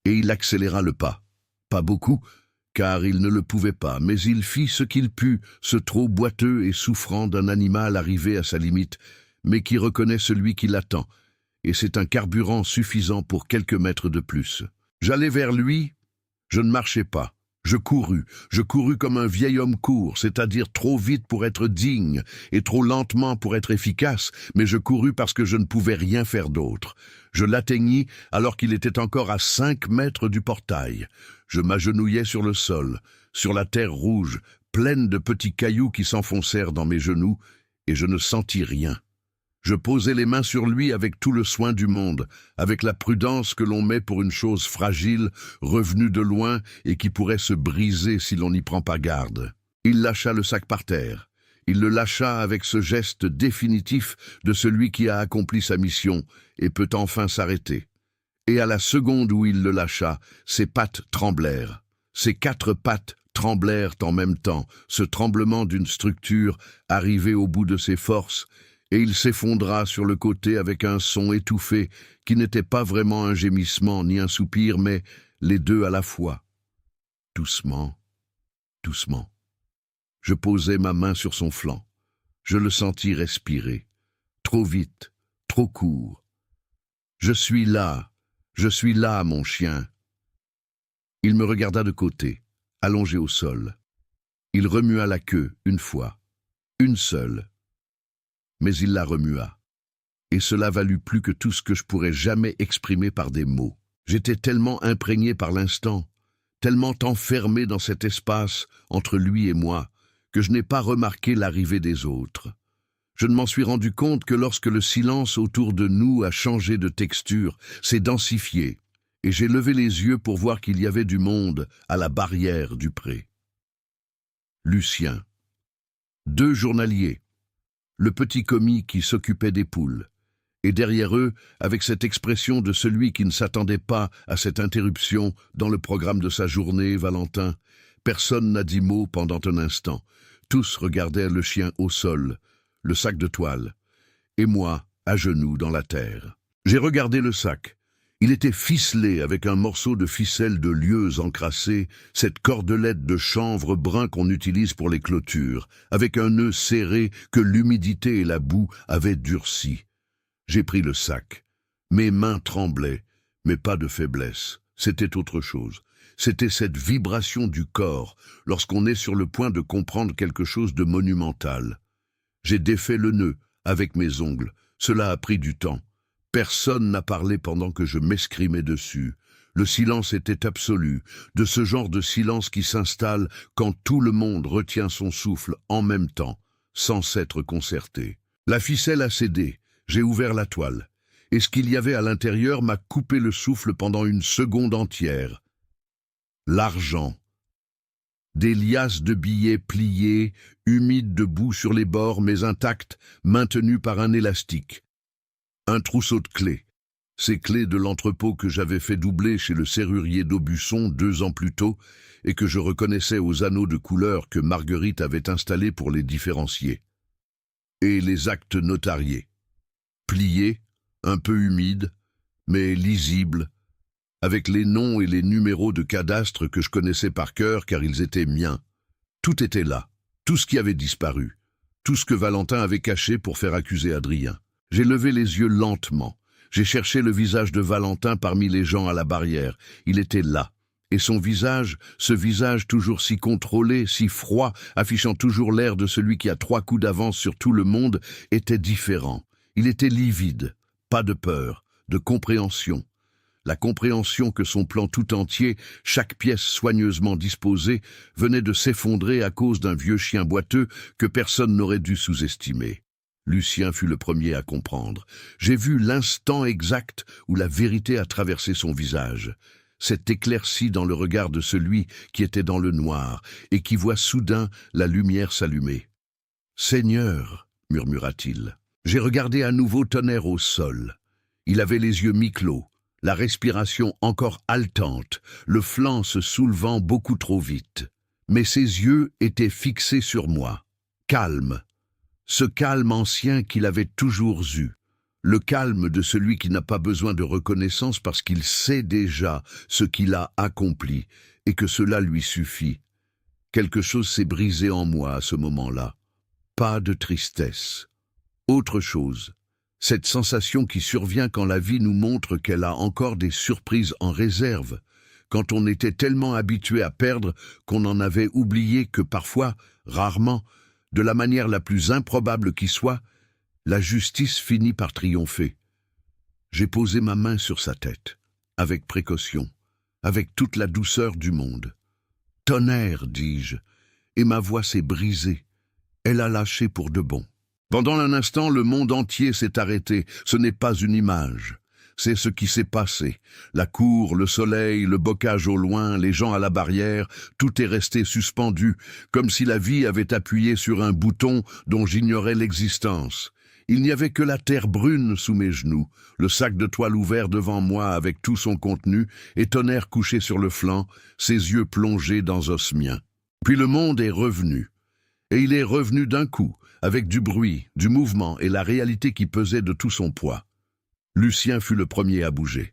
et il accéléra le pas. Pas beaucoup, car il ne le pouvait pas, mais il fit ce qu'il put, ce trot boiteux et souffrant d'un animal arrivé à sa limite, mais qui reconnaît celui qui l'attend, et c'est un carburant suffisant pour quelques mètres de plus. J'allai vers lui, je ne marchais pas. Je courus comme un vieil homme court, c'est-à-dire trop vite pour être digne et trop lentement pour être efficace, mais je courus parce que je ne pouvais rien faire d'autre. Je l'atteignis alors qu'il était encore à 5 mètres du portail. Je m'agenouillai sur le sol, sur la terre rouge, pleine de petits cailloux qui s'enfoncèrent dans mes genoux, et je ne sentis rien. Je posai les mains sur lui avec tout le soin du monde, avec la prudence que l'on met pour une chose fragile, revenue de loin et qui pourrait se briser si l'on n'y prend pas garde. Il lâcha le sac par terre. Il le lâcha avec ce geste définitif de celui qui a accompli sa mission et peut enfin s'arrêter. Et à la seconde où il le lâcha, ses pattes tremblèrent. Ses 4 pattes tremblèrent en même temps, ce tremblement d'une structure arrivé au bout de ses forces, et il s'effondra sur le côté avec un son étouffé qui n'était pas vraiment un gémissement ni un soupir, mais les deux à la fois. Doucement, doucement. Je posai ma main sur son flanc. Je le sentis respirer. Trop vite, trop court. Je suis là, mon chien. Il me regarda de côté, allongé au sol. Il remua la queue une fois, une seule. Mais il la remua. Et cela valut plus que tout ce que je pourrais jamais exprimer par des mots. J'étais tellement imprégné par l'instant, tellement enfermé dans cet espace entre lui et moi, que je n'ai pas remarqué l'arrivée des autres. Je ne m'en suis rendu compte que lorsque le silence autour de nous a changé de texture, s'est densifié, et j'ai levé les yeux pour voir qu'il y avait du monde à la barrière du pré. Lucien. 2 journaliers. Le petit commis qui s'occupait des poules. Et derrière eux, avec cette expression de celui qui ne s'attendait pas à cette interruption dans le programme de sa journée, Valentin, personne n'a dit mot pendant un instant. Tous regardèrent le chien au sol, le sac de toile, et moi, à genoux dans la terre. J'ai regardé le sac. Il était ficelé avec un morceau de ficelle de lieuse encrassée, cette cordelette de chanvre brun qu'on utilise pour les clôtures, avec un nœud serré que l'humidité et la boue avaient durci. J'ai pris le sac. Mes mains tremblaient, mais pas de faiblesse. C'était autre chose. C'était cette vibration du corps, lorsqu'on est sur le point de comprendre quelque chose de monumental. J'ai défait le nœud avec mes ongles. Cela a pris du temps. Personne n'a parlé pendant que je m'escrimais dessus. Le silence était absolu, de ce genre de silence qui s'installe quand tout le monde retient son souffle en même temps, sans s'être concerté. La ficelle a cédé. J'ai ouvert la toile, et ce qu'il y avait à l'intérieur m'a coupé le souffle pendant une seconde entière. L'argent. Des liasses de billets pliés, humides de boue sur les bords, mais intacts, maintenus par un élastique. Un trousseau de clés. Ces clés de l'entrepôt que j'avais fait doubler chez le serrurier d'Aubusson 2 ans plus tôt, et que je reconnaissais aux anneaux de couleur que Marguerite avait installés pour les différencier. Et les actes notariés. Pliés, un peu humides, mais lisibles, avec les noms et les numéros de cadastre que je connaissais par cœur car ils étaient miens. Tout était là, tout ce qui avait disparu, tout ce que Valentin avait caché pour faire accuser Adrien. J'ai levé les yeux lentement, j'ai cherché le visage de Valentin parmi les gens à la barrière. Il était là, et son visage, ce visage toujours si contrôlé, si froid, affichant toujours l'air de celui qui a 3 coups d'avance sur tout le monde, était différent. Il était livide, pas de peur, de compréhension. La compréhension que son plan tout entier, chaque pièce soigneusement disposée, venait de s'effondrer à cause d'un vieux chien boiteux que personne n'aurait dû sous-estimer. Lucien fut le premier à comprendre. J'ai vu l'instant exact où la vérité a traversé son visage. S'est éclairci dans le regard de celui qui était dans le noir et qui voit soudain la lumière s'allumer. « Seigneur !» murmura-t-il. J'ai regardé à nouveau Tonnerre au sol. Il avait les yeux mi-clos, la respiration encore haletante, le flanc se soulevant beaucoup trop vite. Mais ses yeux étaient fixés sur moi, calme. Ce calme ancien qu'il avait toujours eu, le calme de celui qui n'a pas besoin de reconnaissance parce qu'il sait déjà ce qu'il a accompli et que cela lui suffit. Quelque chose s'est brisé en moi à ce moment-là. Pas de tristesse. Autre chose, cette sensation qui survient quand la vie nous montre qu'elle a encore des surprises en réserve, quand on était tellement habitué à perdre qu'on en avait oublié que parfois, rarement, de la manière la plus improbable qui soit, la justice finit par triompher. J'ai posé ma main sur sa tête, avec précaution, avec toute la douceur du monde. « Tonnerre !» dis-je, et ma voix s'est brisée. Elle a lâché pour de bon. Pendant un instant, le monde entier s'est arrêté. Ce n'est pas une image. C'est ce qui s'est passé. La cour, le soleil, le bocage au loin, les gens à la barrière, tout est resté suspendu, comme si la vie avait appuyé sur un bouton dont j'ignorais l'existence. Il n'y avait que la terre brune sous mes genoux, le sac de toile ouvert devant moi avec tout son contenu, et Tonnerre couché sur le flanc, ses yeux plongés dans os mien. Puis le monde est revenu. Et il est revenu d'un coup, avec du bruit, du mouvement et la réalité qui pesait de tout son poids. Lucien fut le premier à bouger.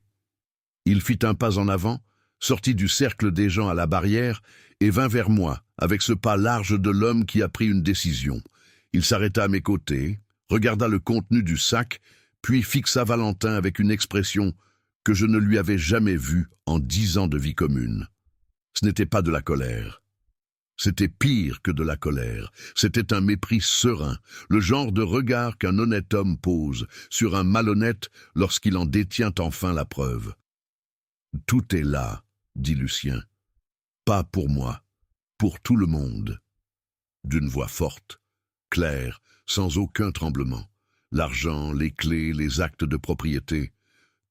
Il fit un pas en avant, sortit du cercle des gens à la barrière et vint vers moi, avec ce pas large de l'homme qui a pris une décision. Il s'arrêta à mes côtés, regarda le contenu du sac, puis fixa Valentin avec une expression que je ne lui avais jamais vue en 10 ans de vie commune. Ce n'était pas de la colère. C'était pire que de la colère. C'était un mépris serein, le genre de regard qu'un honnête homme pose sur un malhonnête lorsqu'il en détient enfin la preuve. « Tout est là, » dit Lucien. « Pas pour moi, pour tout le monde. » D'une voix forte, claire, sans aucun tremblement. L'argent, les clés, les actes de propriété,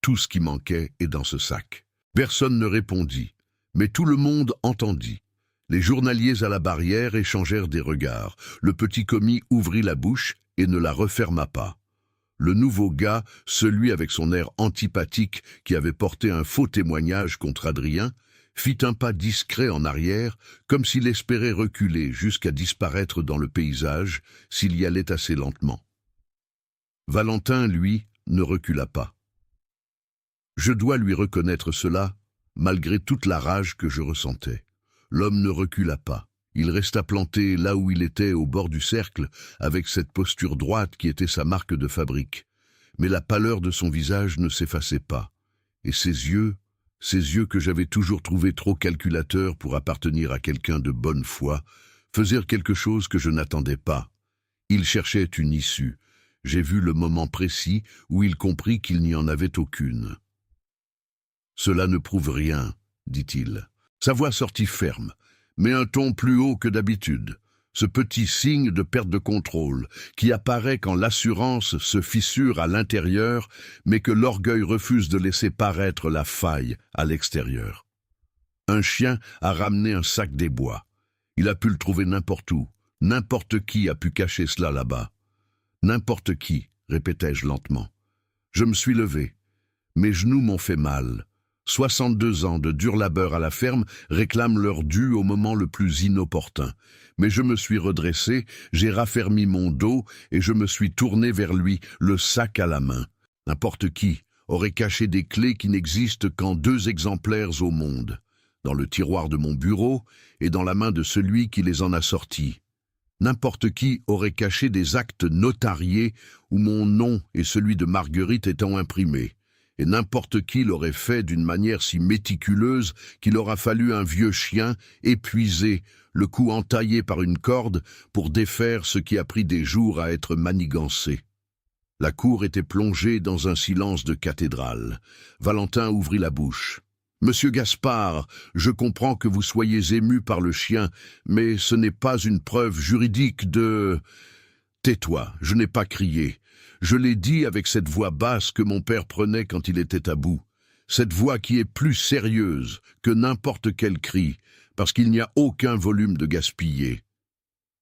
tout ce qui manquait est dans ce sac. Personne ne répondit, mais tout le monde entendit. Les journaliers à la barrière échangèrent des regards. Le petit commis ouvrit la bouche et ne la referma pas. Le nouveau gars, celui avec son air antipathique qui avait porté un faux témoignage contre Adrien, fit un pas discret en arrière, comme s'il espérait reculer jusqu'à disparaître dans le paysage s'il y allait assez lentement. Valentin, lui, ne recula pas. Je dois lui reconnaître cela, malgré toute la rage que je ressentais. L'homme ne recula pas. Il resta planté là où il était, au bord du cercle, avec cette posture droite qui était sa marque de fabrique. Mais la pâleur de son visage ne s'effaçait pas. Et ses yeux que j'avais toujours trouvés trop calculateurs pour appartenir à quelqu'un de bonne foi, faisaient quelque chose que je n'attendais pas. Il cherchait une issue. J'ai vu le moment précis où il comprit qu'il n'y en avait aucune. « Cela ne prouve rien, » dit-il. Sa voix sortit ferme, mais un ton plus haut que d'habitude. Ce petit signe de perte de contrôle qui apparaît quand l'assurance se fissure à l'intérieur, mais que l'orgueil refuse de laisser paraître la faille à l'extérieur. Un chien a ramené un sac des bois. Il a pu le trouver n'importe où. N'importe qui a pu cacher cela là-bas. N'importe qui, répétai-je lentement. Je me suis levé. Mes genoux m'ont fait mal. 62 ans de dur labeur à la ferme réclament leur dû au moment le plus inopportun. Mais je me suis redressé, j'ai raffermi mon dos et je me suis tourné vers lui, le sac à la main. N'importe qui aurait caché des clés qui n'existent qu'en 2 exemplaires au monde, dans le tiroir de mon bureau et dans la main de celui qui les en a sortis. N'importe qui aurait caché des actes notariés où mon nom et celui de Marguerite étant imprimés. Et n'importe qui l'aurait fait d'une manière si méticuleuse qu'il aura fallu un vieux chien, épuisé, le cou entaillé par une corde, pour défaire ce qui a pris des jours à être manigancé. La cour était plongée dans un silence de cathédrale. Valentin ouvrit la bouche. « Monsieur Gaspard, je comprends que vous soyez ému par le chien, mais ce n'est pas une preuve juridique de... » « Tais-toi, je n'ai pas crié. Je l'ai dit avec cette voix basse que mon père prenait quand il était à bout. Cette voix qui est plus sérieuse que n'importe quel cri, parce qu'il n'y a aucun volume de gaspillé.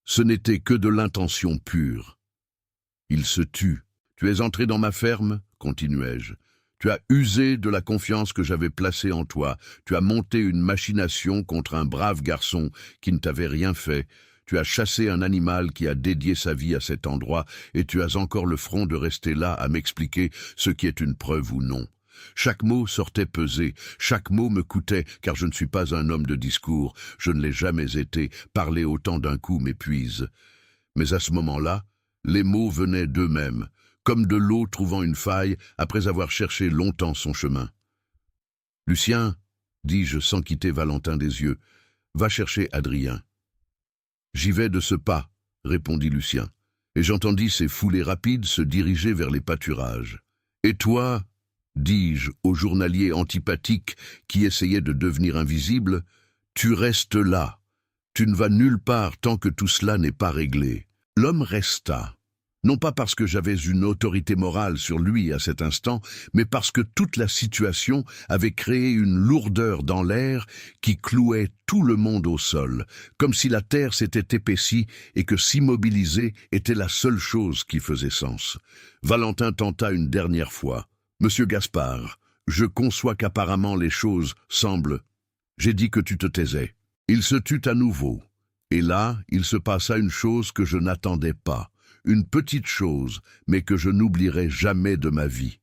Ce n'était que de l'intention pure. Il se tut. Tu es entré dans ma ferme, continuai-je. Tu as usé de la confiance que j'avais placée en toi. Tu as monté une machination contre un brave garçon qui ne t'avait rien fait. Tu as chassé un animal qui a dédié sa vie à cet endroit et tu as encore le front de rester là à m'expliquer ce qui est une preuve ou non. Chaque mot sortait pesé, chaque mot me coûtait, car je ne suis pas un homme de discours, je ne l'ai jamais été, parler autant d'un coup m'épuise. Mais à ce moment-là, les mots venaient d'eux-mêmes, comme de l'eau trouvant une faille après avoir cherché longtemps son chemin. « Lucien, dis-je sans quitter Valentin des yeux, va chercher Adrien. » « J'y vais de ce pas, » répondit Lucien, et j'entendis ses foulées rapides se diriger vers les pâturages. « Et toi, dis-je au journalier antipathique qui essayait de devenir invisible, tu restes là. Tu ne vas nulle part tant que tout cela n'est pas réglé. » L'homme resta. Non pas parce que j'avais une autorité morale sur lui à cet instant, mais parce que toute la situation avait créé une lourdeur dans l'air qui clouait tout le monde au sol, comme si la terre s'était épaissie et que s'immobiliser était la seule chose qui faisait sens. Valentin tenta une dernière fois. « Monsieur Gaspard, je conçois qu'apparemment les choses semblent... J'ai dit que tu te taisais. » Il se tut à nouveau. Et là, il se passa une chose que je n'attendais pas. Une petite chose, mais que je n'oublierai jamais de ma vie.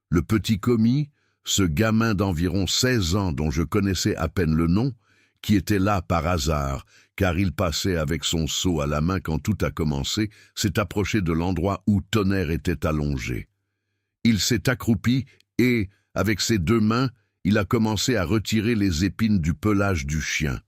Le petit commis, ce gamin d'environ 16 ans dont je connaissais à peine le nom, qui était là par hasard, car il passait avec son seau à la main quand tout a commencé, s'est approché de l'endroit où Tonnerre était allongé. Il s'est accroupi et, avec ses 2 mains, il a commencé à retirer les épines du pelage du chien.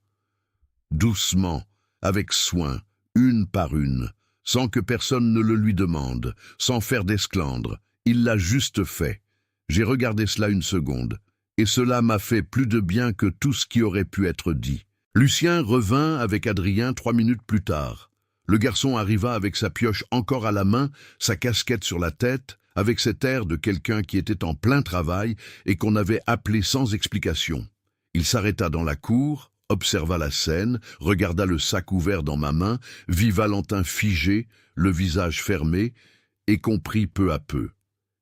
Doucement, avec soin, une par une, sans que personne ne le lui demande, sans faire d'esclandre. Il l'a juste fait. J'ai regardé cela une seconde, et cela m'a fait plus de bien que tout ce qui aurait pu être dit. Lucien revint avec Adrien 3 minutes plus tard. Le garçon arriva avec sa pioche encore à la main, sa casquette sur la tête, avec cet air de quelqu'un qui était en plein travail et qu'on avait appelé sans explication. Il s'arrêta dans la cour, observa la scène, regarda le sac ouvert dans ma main, vit Valentin figé, le visage fermé, et comprit peu à peu.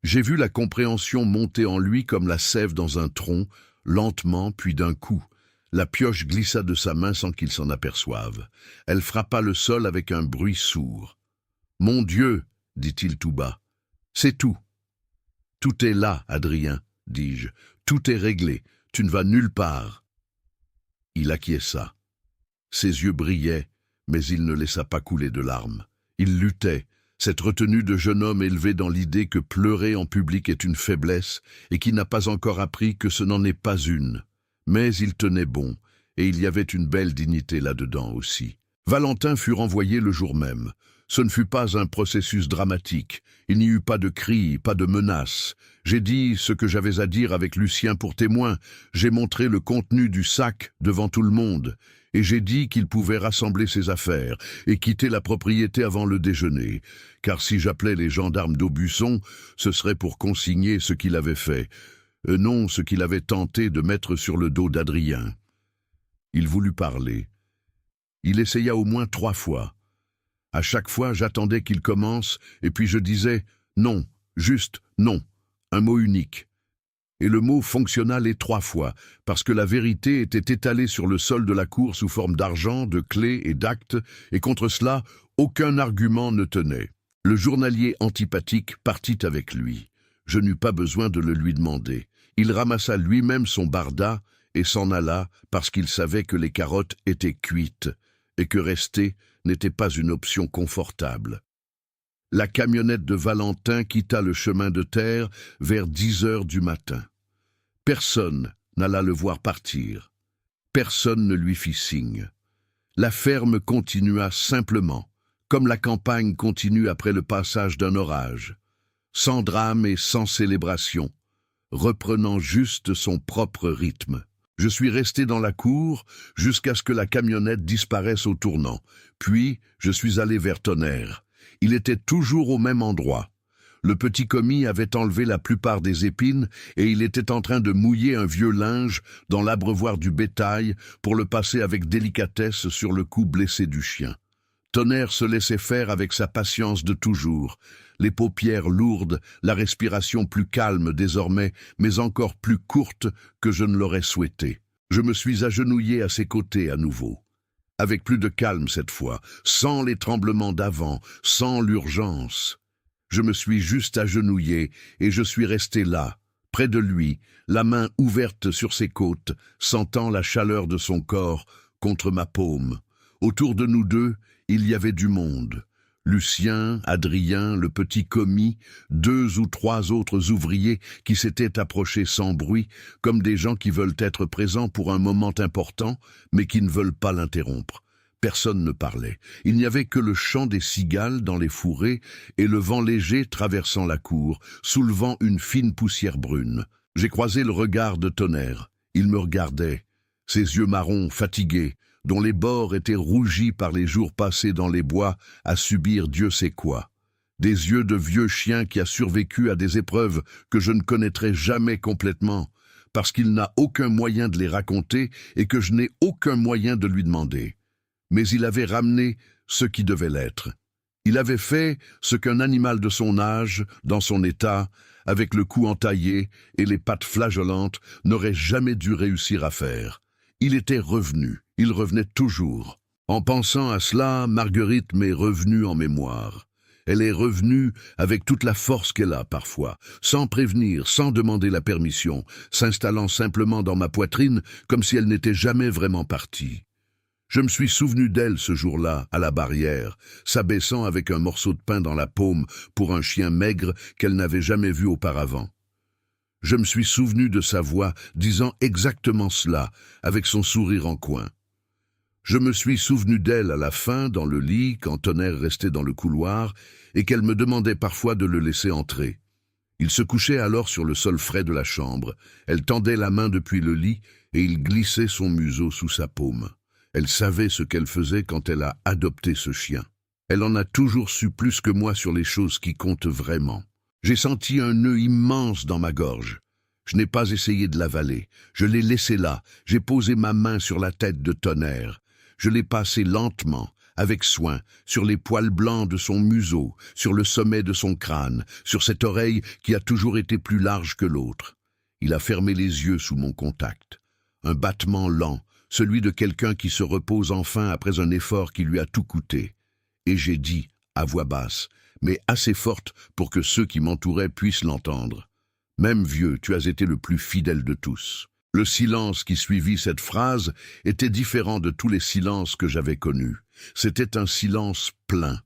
J'ai vu la compréhension monter en lui comme la sève dans un tronc, lentement puis d'un coup. La pioche glissa de sa main sans qu'il s'en aperçoive. Elle frappa le sol avec un bruit sourd. « Mon Dieu !» dit-il tout bas. « C'est tout. »« Tout est là, Adrien, » dis-je. « Tout est réglé. Tu ne vas nulle part. » Il acquiesça. Ses yeux brillaient, mais il ne laissa pas couler de larmes. Il luttait, cette retenue de jeune homme élevé dans l'idée que pleurer en public est une faiblesse et qui n'a pas encore appris que ce n'en est pas une. Mais il tenait bon, et il y avait une belle dignité là-dedans aussi. Valentin fut renvoyé le jour même. Ce ne fut pas un processus dramatique. Il n'y eut pas de cris, pas de menaces. J'ai dit ce que j'avais à dire avec Lucien pour témoin. J'ai montré le contenu du sac devant tout le monde. Et j'ai dit qu'il pouvait rassembler ses affaires et quitter la propriété avant le déjeuner. Car si j'appelais les gendarmes d'Aubusson, ce serait pour consigner ce qu'il avait fait. Non ce qu'il avait tenté de mettre sur le dos d'Adrien. Il voulut parler. Il essaya au moins 3 fois. À chaque fois, j'attendais qu'il commence, et puis je disais « non », juste « non », un mot unique. Et le mot fonctionna les 3 fois, parce que la vérité était étalée sur le sol de la cour sous forme d'argent, de clés et d'actes, et contre cela, aucun argument ne tenait. Le journalier antipathique partit avec lui. Je n'eus pas besoin de le lui demander. Il ramassa lui-même son barda et s'en alla parce qu'il savait que les carottes étaient cuites, et que rester n'était pas une option confortable. La camionnette de Valentin quitta le chemin de terre vers 10 heures du matin. Personne n'alla le voir partir. Personne ne lui fit signe. La ferme continua simplement, comme la campagne continue après le passage d'un orage, sans drame et sans célébration, reprenant juste son propre rythme. Je suis resté dans la cour jusqu'à ce que la camionnette disparaisse au tournant. Puis, je suis allé vers Tonnerre. Il était toujours au même endroit. Le petit commis avait enlevé la plupart des épines et il était en train de mouiller un vieux linge dans l'abreuvoir du bétail pour le passer avec délicatesse sur le cou blessé du chien. Tonnerre se laissait faire avec sa patience de toujours, les paupières lourdes, la respiration plus calme désormais, mais encore plus courte que je ne l'aurais souhaité. Je me suis agenouillé à ses côtés à nouveau. Avec plus de calme cette fois, sans les tremblements d'avant, sans l'urgence. Je me suis juste agenouillé et je suis resté là, près de lui, la main ouverte sur ses côtes, sentant la chaleur de son corps contre ma paume. Autour de nous deux, il y avait du monde. Lucien, Adrien, le petit commis, 2 ou 3 autres ouvriers qui s'étaient approchés sans bruit, comme des gens qui veulent être présents pour un moment important, mais qui ne veulent pas l'interrompre. Personne ne parlait. Il n'y avait que le chant des cigales dans les fourrés et le vent léger traversant la cour, soulevant une fine poussière brune. J'ai croisé le regard de Tonnerre. Il me regardait, ses yeux marrons, fatigués, dont les bords étaient rougis par les jours passés dans les bois à subir Dieu sait quoi. Des yeux de vieux chien qui a survécu à des épreuves que je ne connaîtrai jamais complètement, parce qu'il n'a aucun moyen de les raconter et que je n'ai aucun moyen de lui demander. Mais il avait ramené ce qui devait l'être. Il avait fait ce qu'un animal de son âge, dans son état, avec le cou entaillé et les pattes flageolantes, n'aurait jamais dû réussir à faire. Il était revenu, il revenait toujours. En pensant à cela, Marguerite m'est revenue en mémoire. Elle est revenue avec toute la force qu'elle a parfois, sans prévenir, sans demander la permission, s'installant simplement dans ma poitrine comme si elle n'était jamais vraiment partie. Je me suis souvenu d'elle ce jour-là, à la barrière, s'abaissant avec un morceau de pain dans la paume pour un chien maigre qu'elle n'avait jamais vu auparavant. Je me suis souvenu de sa voix disant exactement cela, avec son sourire en coin. Je me suis souvenu d'elle à la fin, dans le lit, quand Tonnerre restait dans le couloir, et qu'elle me demandait parfois de le laisser entrer. Il se couchait alors sur le sol frais de la chambre. Elle tendait la main depuis le lit, et il glissait son museau sous sa paume. Elle savait ce qu'elle faisait quand elle a adopté ce chien. Elle en a toujours su plus que moi sur les choses qui comptent vraiment. J'ai senti un nœud immense dans ma gorge. Je n'ai pas essayé de l'avaler. Je l'ai laissé là. J'ai posé ma main sur la tête de Tonnerre. Je l'ai passé lentement, avec soin, sur les poils blancs de son museau, sur le sommet de son crâne, sur cette oreille qui a toujours été plus large que l'autre. Il a fermé les yeux sous mon contact. Un battement lent, celui de quelqu'un qui se repose enfin après un effort qui lui a tout coûté. Et j'ai dit, à voix basse, mais assez forte pour que ceux qui m'entouraient puissent l'entendre. « Même vieux, tu as été le plus fidèle de tous. » Le silence qui suivit cette phrase était différent de tous les silences que j'avais connus. C'était un silence plein,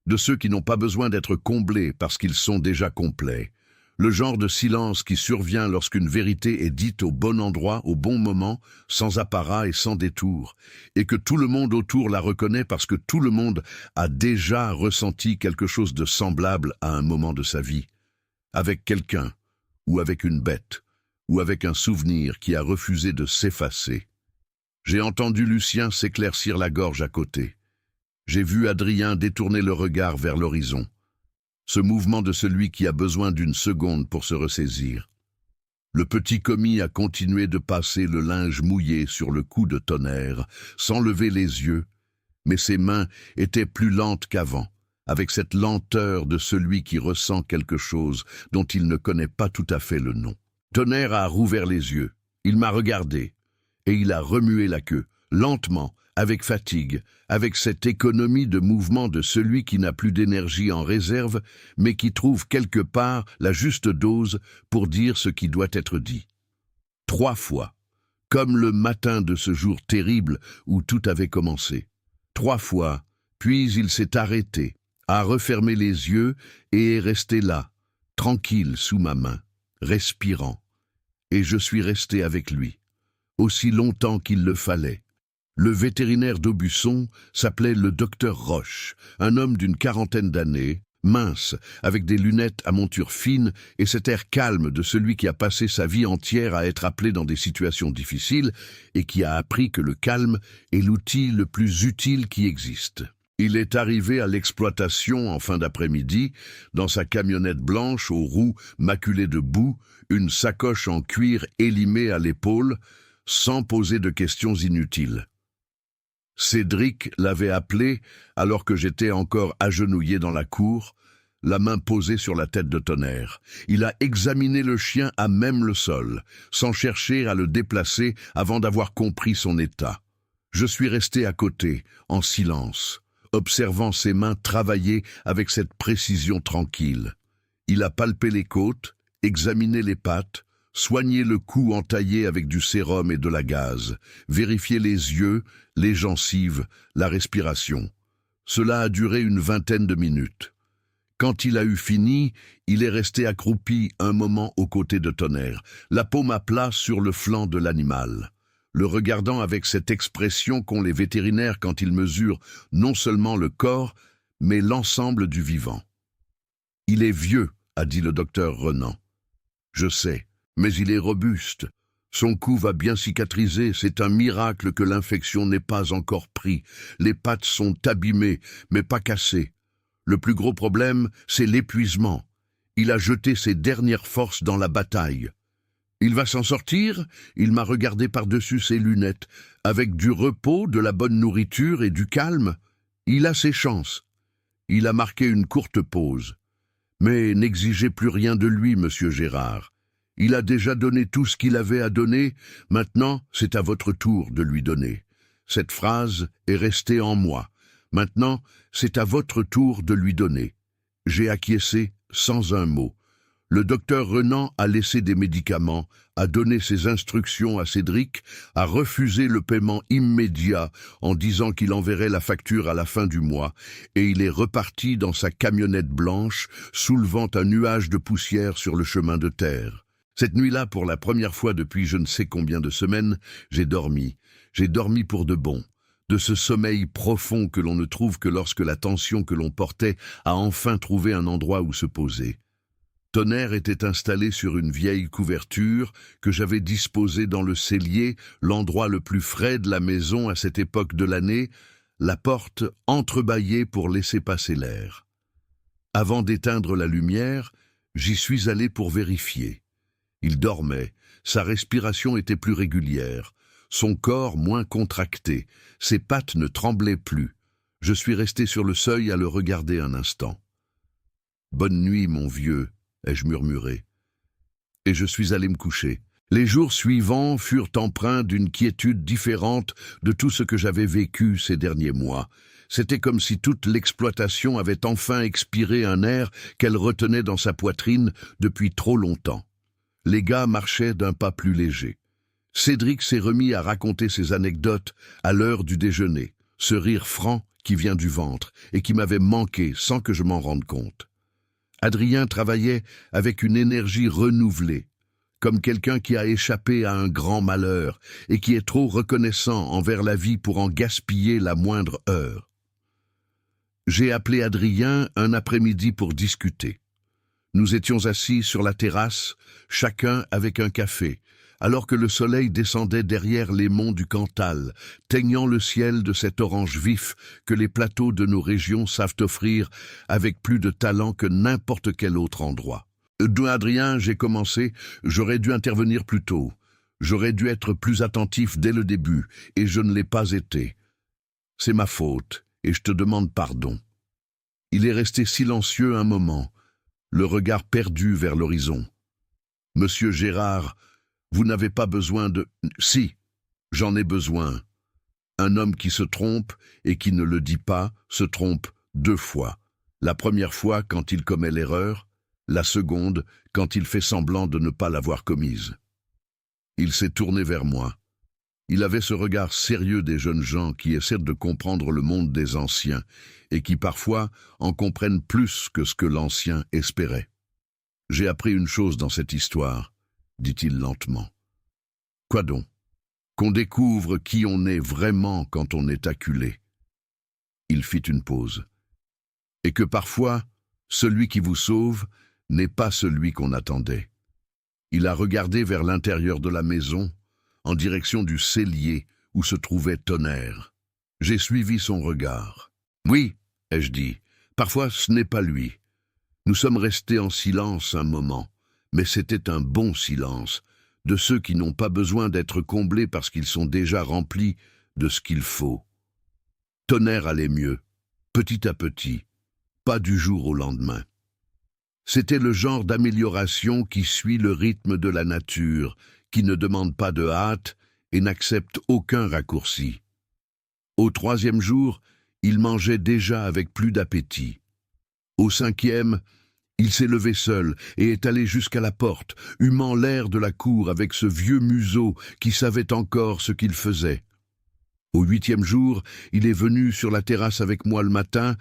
de ceux qui n'ont pas besoin d'être comblés parce qu'ils sont déjà complets. Le genre de silence qui survient lorsqu'une vérité est dite au bon endroit, au bon moment, sans apparat et sans détour, et que tout le monde autour la reconnaît parce que tout le monde a déjà ressenti quelque chose de semblable à un moment de sa vie, avec quelqu'un, ou avec une bête, ou avec un souvenir qui a refusé de s'effacer. J'ai entendu Lucien s'éclaircir la gorge à côté. J'ai vu Adrien détourner le regard vers l'horizon. Ce mouvement de celui qui a besoin d'une seconde pour se ressaisir. Le petit commis a continué de passer le linge mouillé sur le cou de Tonnerre, sans lever les yeux, mais ses mains étaient plus lentes qu'avant, avec cette lenteur de celui qui ressent quelque chose dont il ne connaît pas tout à fait le nom. Tonnerre a rouvert les yeux, il m'a regardé, et il a remué la queue, lentement, avec fatigue, avec cette économie de mouvement de celui qui n'a plus d'énergie en réserve, mais qui trouve quelque part la juste dose pour dire ce qui doit être dit. 3 fois, comme le matin de ce jour terrible où tout avait commencé. 3 fois, puis il s'est arrêté, a refermé les yeux et est resté là, tranquille sous ma main, respirant. Et je suis resté avec lui, aussi longtemps qu'il le fallait. Le vétérinaire d'Aubusson s'appelait le docteur Roche, un homme d'une 40aine d'années, mince, avec des lunettes à monture fine et cet air calme de celui qui a passé sa vie entière à être appelé dans des situations difficiles et qui a appris que le calme est l'outil le plus utile qui existe. Il est arrivé à l'exploitation en fin d'après-midi, dans sa camionnette blanche aux roues maculées de boue, une sacoche en cuir élimée à l'épaule, sans poser de questions inutiles. Cédric l'avait appelé alors que j'étais encore agenouillé dans la cour, la main posée sur la tête de Tonnerre. Il a examiné le chien à même le sol, sans chercher à le déplacer avant d'avoir compris son état. Je suis resté à côté, en silence, observant ses mains travailler avec cette précision tranquille. Il a palpé les côtes, examiné les pattes, soigner le cou entaillé avec du sérum et de la gaze, vérifier les yeux, les gencives, la respiration. Cela a duré une 20aine de minutes. Quand il a eu fini, il est resté accroupi un moment aux côtés de Tonnerre, la paume à plat sur le flanc de l'animal, le regardant avec cette expression qu'ont les vétérinaires quand ils mesurent non seulement le corps, mais l'ensemble du vivant. « Il est vieux », a dit le docteur Renan. « Je sais. Mais il est robuste. Son cou va bien cicatriser, c'est un miracle que l'infection n'ait pas encore pris. Les pattes sont abîmées, mais pas cassées. Le plus gros problème, c'est l'épuisement. Il a jeté ses dernières forces dans la bataille. Il va s'en sortir? Il m'a regardé par-dessus ses lunettes. Avec du repos, de la bonne nourriture et du calme, il a ses chances. Il a marqué une courte pause. Mais n'exigez plus rien de lui, monsieur Gérard. Il a déjà donné tout ce qu'il avait à donner, maintenant c'est à votre tour de lui donner. Cette phrase est restée en moi. Maintenant, c'est à votre tour de lui donner. J'ai acquiescé sans un mot. Le docteur Renan a laissé des médicaments, a donné ses instructions à Cédric, a refusé le paiement immédiat en disant qu'il enverrait la facture à la fin du mois, et il est reparti dans sa camionnette blanche, soulevant un nuage de poussière sur le chemin de terre. Cette nuit-là, pour la première fois depuis je ne sais combien de semaines, j'ai dormi. J'ai dormi pour de bon. De ce sommeil profond que l'on ne trouve que lorsque la tension que l'on portait a enfin trouvé un endroit où se poser. Tonnerre était installé sur une vieille couverture que j'avais disposée dans le cellier, l'endroit le plus frais de la maison à cette époque de l'année, la porte entrebâillée pour laisser passer l'air. Avant d'éteindre la lumière, j'y suis allé pour vérifier. Il dormait, sa respiration était plus régulière, son corps moins contracté, ses pattes ne tremblaient plus. Je suis resté sur le seuil à le regarder un instant. « Bonne nuit, mon vieux », ai-je murmuré. Et je suis allé me coucher. Les jours suivants furent empreints d'une quiétude différente de tout ce que j'avais vécu ces derniers mois. C'était comme si toute l'exploitation avait enfin expiré un air qu'elle retenait dans sa poitrine depuis trop longtemps. Les gars marchaient d'un pas plus léger. Cédric s'est remis à raconter ses anecdotes à l'heure du déjeuner, ce rire franc qui vient du ventre et qui m'avait manqué sans que je m'en rende compte. Adrien travaillait avec une énergie renouvelée, comme quelqu'un qui a échappé à un grand malheur et qui est trop reconnaissant envers la vie pour en gaspiller la moindre heure. J'ai appelé Adrien un après-midi pour discuter. Nous étions assis sur la terrasse, chacun avec un café, alors que le soleil descendait derrière les monts du Cantal, teignant le ciel de cet orange vif que les plateaux de nos régions savent offrir avec plus de talent que n'importe quel autre endroit. Adrien, j'ai commencé, j'aurais dû intervenir plus tôt. J'aurais dû être plus attentif dès le début, et je ne l'ai pas été. C'est ma faute, et je te demande pardon. Il est resté silencieux un moment, le regard perdu vers l'horizon. Monsieur Gérard, vous n'avez pas besoin de... Si, j'en ai besoin. Un homme qui se trompe et qui ne le dit pas se trompe 2 fois. La première fois quand il commet l'erreur, la seconde quand il fait semblant de ne pas l'avoir commise. Il s'est tourné vers moi. Il avait ce regard sérieux des jeunes gens qui essaient de comprendre le monde des anciens et qui parfois en comprennent plus que ce que l'ancien espérait. J'ai appris une chose dans cette histoire, dit-il lentement. Quoi donc? Qu'on découvre qui on est vraiment quand on est acculé. Il fit une pause. Et que parfois, celui qui vous sauve n'est pas celui qu'on attendait. Il a regardé vers l'intérieur de la maison, en direction du cellier où se trouvait Tonnerre. J'ai suivi son regard. Oui, ai-je dit, parfois ce n'est pas lui. Nous sommes restés en silence un moment, mais c'était un bon silence, de ceux qui n'ont pas besoin d'être comblés parce qu'ils sont déjà remplis de ce qu'il faut. Tonnerre allait mieux, petit à petit, pas du jour au lendemain. C'était le genre d'amélioration qui suit le rythme de la nature, qui ne demande pas de hâte et n'accepte aucun raccourci. Au 3e jour, il mangeait déjà avec plus d'appétit. Au 5e, il s'est levé seul et est allé jusqu'à la porte, humant l'air de la cour avec ce vieux museau qui savait encore ce qu'il faisait. Au 8e jour, il est venu sur la terrasse avec moi le matin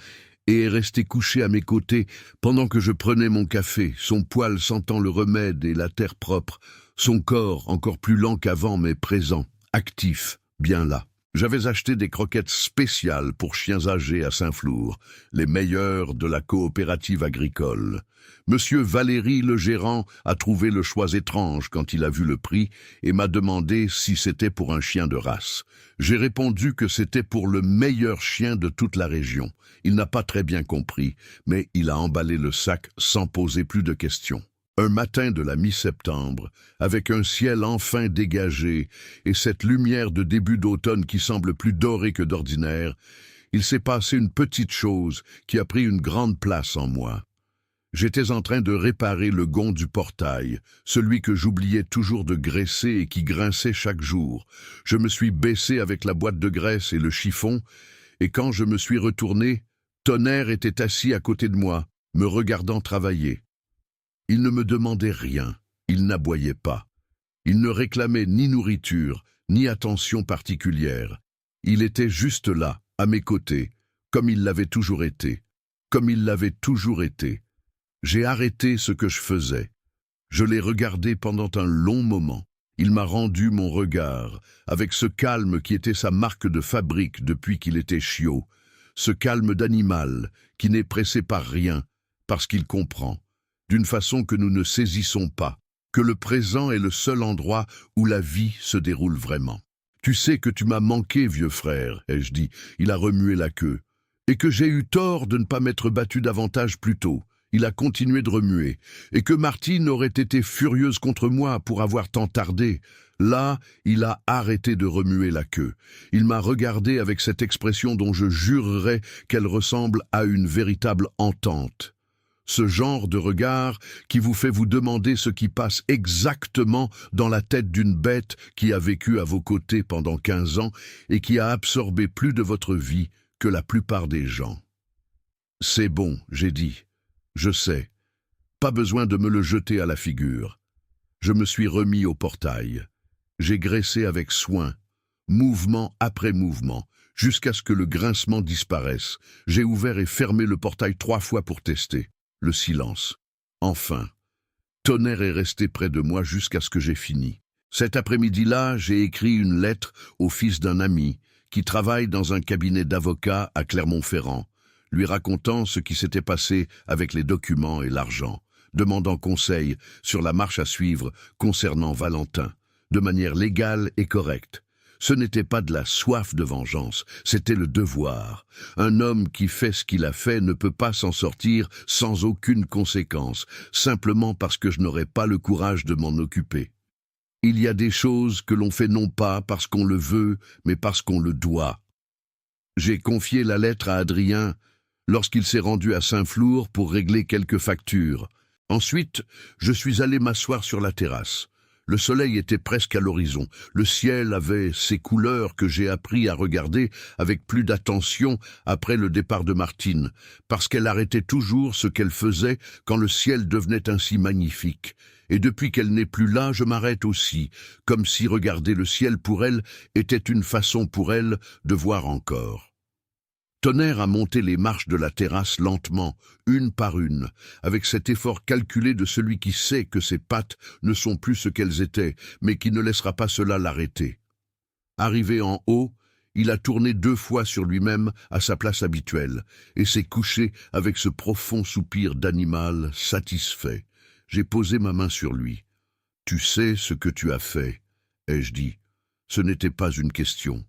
et est resté couché à mes côtés pendant que je prenais mon café, son poil sentant le remède et la terre propre, son corps encore plus lent qu'avant mais présent, actif, bien là. J'avais acheté des croquettes spéciales pour chiens âgés à Saint-Flour, les meilleures de la coopérative agricole. Monsieur Valéry, le gérant, a trouvé le choix étrange quand il a vu le prix et m'a demandé si c'était pour un chien de race. J'ai répondu que c'était pour le meilleur chien de toute la région. Il n'a pas très bien compris, mais il a emballé le sac sans poser plus de questions. Un matin de la mi-septembre, avec un ciel enfin dégagé et cette lumière de début d'automne qui semble plus dorée que d'ordinaire, il s'est passé une petite chose qui a pris une grande place en moi. J'étais en train de réparer le gond du portail, celui que j'oubliais toujours de graisser et qui grinçait chaque jour. Je me suis baissé avec la boîte de graisse et le chiffon, et quand je me suis retourné, Tonnerre était assis à côté de moi, me regardant travailler. Il ne me demandait rien, il n'aboyait pas. Il ne réclamait ni nourriture, ni attention particulière. Il était juste là, à mes côtés, comme il l'avait toujours été. Comme il l'avait toujours été. J'ai arrêté ce que je faisais. Je l'ai regardé pendant un long moment. Il m'a rendu mon regard, avec ce calme qui était sa marque de fabrique depuis qu'il était chiot. Ce calme d'animal, qui n'est pressé par rien, parce qu'il comprend, d'une façon que nous ne saisissons pas, que le présent est le seul endroit où la vie se déroule vraiment. « Tu sais que tu m'as manqué, vieux frère, » ai-je dit, il a remué la queue, « et que j'ai eu tort de ne pas m'être battu davantage plus tôt. » Il a continué de remuer, et que Martine aurait été furieuse contre moi pour avoir tant tardé. Là, il a arrêté de remuer la queue. Il m'a regardé avec cette expression dont je jurerais qu'elle ressemble à une véritable entente. Ce genre de regard qui vous fait vous demander ce qui passe exactement dans la tête d'une bête qui a vécu à vos côtés pendant 15 ans et qui a absorbé plus de votre vie que la plupart des gens. « C'est bon, j'ai dit. Je sais. Pas besoin de me le jeter à la figure. » Je me suis remis au portail. J'ai graissé avec soin, mouvement après mouvement, jusqu'à ce que le grincement disparaisse. J'ai ouvert et fermé le portail 3 fois pour tester. Le silence. Enfin, Tonnerre est resté près de moi jusqu'à ce que j'ai fini. Cet après-midi-là, j'ai écrit une lettre au fils d'un ami qui travaille dans un cabinet d'avocats à Clermont-Ferrand, lui racontant ce qui s'était passé avec les documents et l'argent, demandant conseil sur la marche à suivre concernant Valentin, de manière légale et correcte. Ce n'était pas de la soif de vengeance, c'était le devoir. Un homme qui fait ce qu'il a fait ne peut pas s'en sortir sans aucune conséquence, simplement parce que je n'aurais pas le courage de m'en occuper. Il y a des choses que l'on fait non pas parce qu'on le veut, mais parce qu'on le doit. J'ai confié la lettre à Adrien lorsqu'il s'est rendu à Saint-Flour pour régler quelques factures. Ensuite, je suis allé m'asseoir sur la terrasse. Le soleil était presque à l'horizon. Le ciel avait ces couleurs que j'ai appris à regarder avec plus d'attention après le départ de Martine, parce qu'elle arrêtait toujours ce qu'elle faisait quand le ciel devenait ainsi magnifique. Et depuis qu'elle n'est plus là, je m'arrête aussi, comme si regarder le ciel pour elle était une façon pour elle de voir encore. Tonnerre a monté les marches de la terrasse lentement, une par une, avec cet effort calculé de celui qui sait que ses pattes ne sont plus ce qu'elles étaient, mais qui ne laissera pas cela l'arrêter. Arrivé en haut, il a tourné 2 fois sur lui-même à sa place habituelle, et s'est couché avec ce profond soupir d'animal satisfait. J'ai posé ma main sur lui. « Tu sais ce que tu as fait » ai-je dit. Ce n'était pas une question.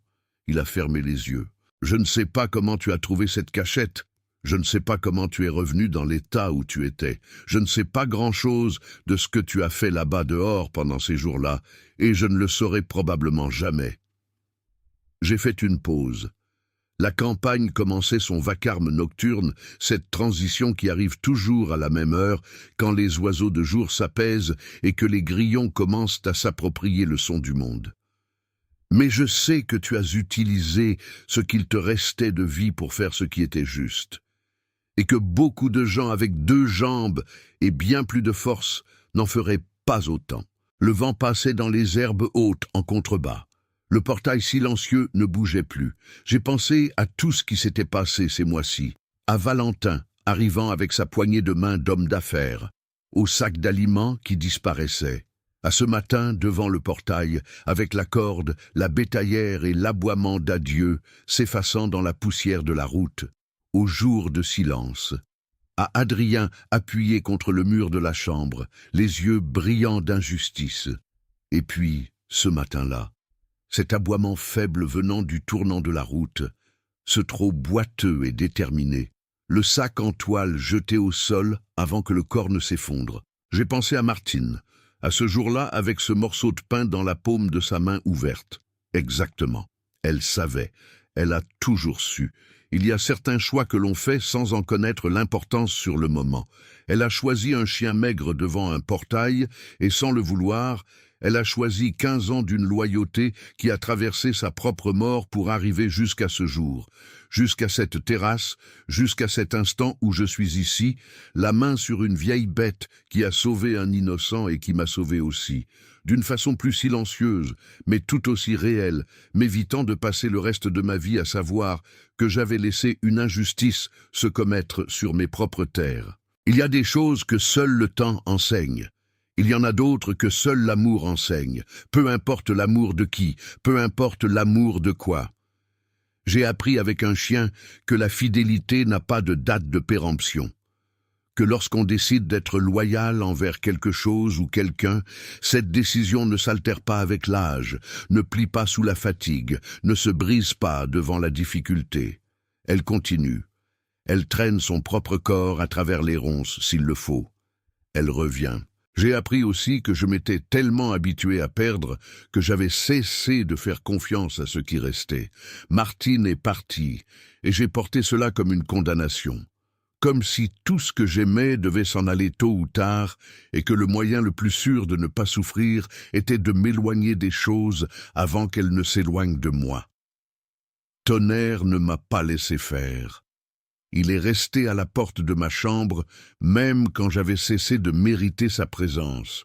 Il a fermé les yeux. Je ne sais pas comment tu as trouvé cette cachette. Je ne sais pas comment tu es revenu dans l'état où tu étais. Je ne sais pas grand-chose de ce que tu as fait là-bas dehors pendant ces jours-là, et je ne le saurai probablement jamais. J'ai fait une pause. La campagne commençait son vacarme nocturne, cette transition qui arrive toujours à la même heure, quand les oiseaux de jour s'apaisent et que les grillons commencent à s'approprier le son du monde. Mais je sais que tu as utilisé ce qu'il te restait de vie pour faire ce qui était juste, et que beaucoup de gens avec 2 jambes et bien plus de force n'en feraient pas autant. Le vent passait dans les herbes hautes en contrebas. Le portail silencieux ne bougeait plus. J'ai pensé à tout ce qui s'était passé ces mois-ci, à Valentin arrivant avec sa poignée de main d'homme d'affaires, au sac d'aliments qui disparaissait. À ce matin, devant le portail, avec la corde, la bétaillère et l'aboiement d'adieu s'effaçant dans la poussière de la route, au jour de silence. À Adrien appuyé contre le mur de la chambre, les yeux brillants d'injustice. Et puis, ce matin-là, cet aboiement faible venant du tournant de la route, ce trot boiteux et déterminé, le sac en toile jeté au sol avant que le corps ne s'effondre. J'ai pensé à Martine, à ce jour-là avec ce morceau de pain dans la paume de sa main ouverte. Exactement. Elle savait. Elle a toujours su. Il y a certains choix que l'on fait sans en connaître l'importance sur le moment. Elle a choisi un chien maigre devant un portail et sans le vouloir, elle a choisi 15 ans d'une loyauté qui a traversé sa propre mort pour arriver jusqu'à ce jour, jusqu'à cette terrasse, jusqu'à cet instant où je suis ici, la main sur une vieille bête qui a sauvé un innocent et qui m'a sauvé aussi, d'une façon plus silencieuse, mais tout aussi réelle, m'évitant de passer le reste de ma vie à savoir que j'avais laissé une injustice se commettre sur mes propres terres. Il y a des choses que seul le temps enseigne. Il y en a d'autres que seul l'amour enseigne, peu importe l'amour de qui, peu importe l'amour de quoi. J'ai appris avec un chien que la fidélité n'a pas de date de péremption, que lorsqu'on décide d'être loyal envers quelque chose ou quelqu'un, cette décision ne s'altère pas avec l'âge, ne plie pas sous la fatigue, ne se brise pas devant la difficulté. Elle continue. Elle traîne son propre corps à travers les ronces s'il le faut. Elle revient. J'ai appris aussi que je m'étais tellement habitué à perdre que j'avais cessé de faire confiance à ce qui restait. Martine est partie, et j'ai porté cela comme une condamnation. Comme si tout ce que j'aimais devait s'en aller tôt ou tard, et que le moyen le plus sûr de ne pas souffrir était de m'éloigner des choses avant qu'elles ne s'éloignent de moi. Tonnerre ne m'a pas laissé faire. Il est resté à la porte de ma chambre, même quand j'avais cessé de mériter sa présence.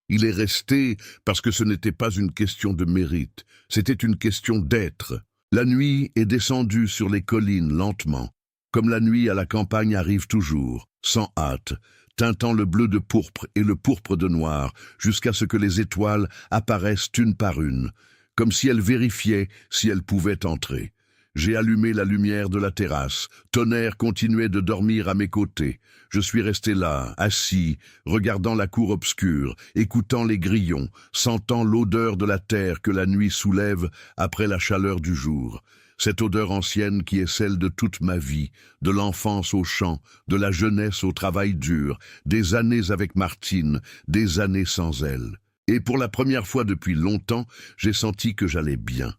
Il est resté parce que ce n'était pas une question de mérite, c'était une question d'être. La nuit est descendue sur les collines lentement, comme la nuit à la campagne arrive toujours, sans hâte, teintant le bleu de pourpre et le pourpre de noir, jusqu'à ce que les étoiles apparaissent une par une, comme si elles vérifiaient si elles pouvaient entrer. J'ai allumé la lumière de la terrasse. Tonnerre continuait de dormir à mes côtés. Je suis resté là, assis, regardant la cour obscure, écoutant les grillons, sentant l'odeur de la terre que la nuit soulève après la chaleur du jour. Cette odeur ancienne qui est celle de toute ma vie, de l'enfance au champ, de la jeunesse au travail dur, des années avec Martine, des années sans elle. Et pour la première fois depuis longtemps, j'ai senti que j'allais bien.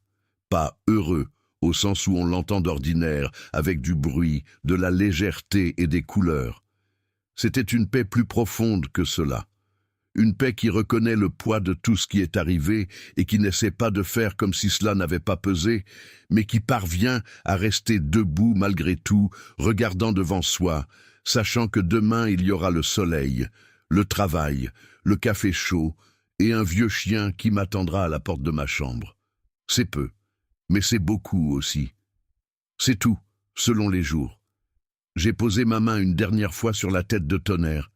Pas heureux, au sens où on l'entend d'ordinaire, avec du bruit, de la légèreté et des couleurs. C'était une paix plus profonde que cela. Une paix qui reconnaît le poids de tout ce qui est arrivé et qui n'essaie pas de faire comme si cela n'avait pas pesé, mais qui parvient à rester debout malgré tout, regardant devant soi, sachant que demain il y aura le soleil, le travail, le café chaud et un vieux chien qui m'attendra à la porte de ma chambre. C'est peu. Mais c'est beaucoup aussi. C'est tout, selon les jours. J'ai posé ma main une dernière fois sur la tête de Tonnerre.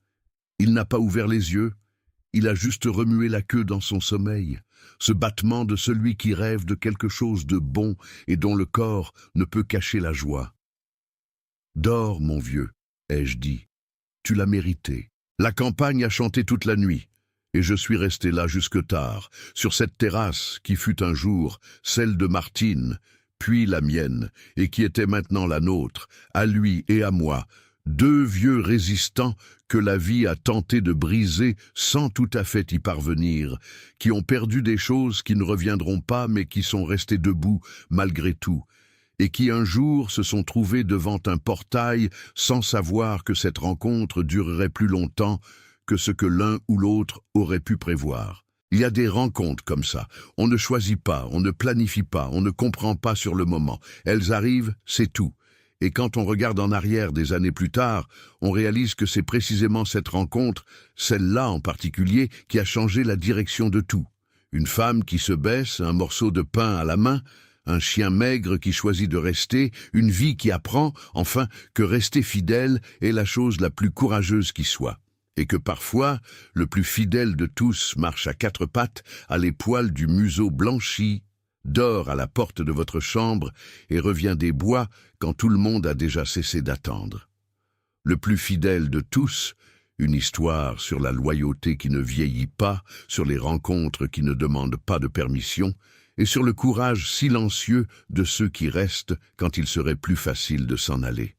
Il n'a pas ouvert les yeux, il a juste remué la queue dans son sommeil, ce battement de celui qui rêve de quelque chose de bon et dont le corps ne peut cacher la joie. Dors, mon vieux, ai-je dit. Tu l'as mérité. La campagne a chanté toute la nuit. Et je suis resté là jusque tard, sur cette terrasse qui fut un jour celle de Martine, puis la mienne, et qui était maintenant la nôtre, à lui et à moi, deux vieux résistants que la vie a tenté de briser sans tout à fait y parvenir, qui ont perdu des choses qui ne reviendront pas mais qui sont restés debout malgré tout, et qui un jour se sont trouvés devant un portail sans savoir que cette rencontre durerait plus longtemps que ce que l'un ou l'autre aurait pu prévoir. Il y a des rencontres comme ça. On ne choisit pas, on ne planifie pas, on ne comprend pas sur le moment. Elles arrivent, c'est tout. Et quand on regarde en arrière des années plus tard, on réalise que c'est précisément cette rencontre, celle-là en particulier, qui a changé la direction de tout. Une femme qui se baisse, un morceau de pain à la main, un chien maigre qui choisit de rester, une vie qui apprend, enfin, que rester fidèle est la chose la plus courageuse qui soit. et que parfois, le plus fidèle de tous marche à quatre pattes, a les poils du museau blanchis, dort à la porte de votre chambre et revient des bois quand tout le monde a déjà cessé d'attendre. Le plus fidèle de tous, une histoire sur la loyauté qui ne vieillit pas, sur les rencontres qui ne demandent pas de permission, et sur le courage silencieux de ceux qui restent quand il serait plus facile de s'en aller.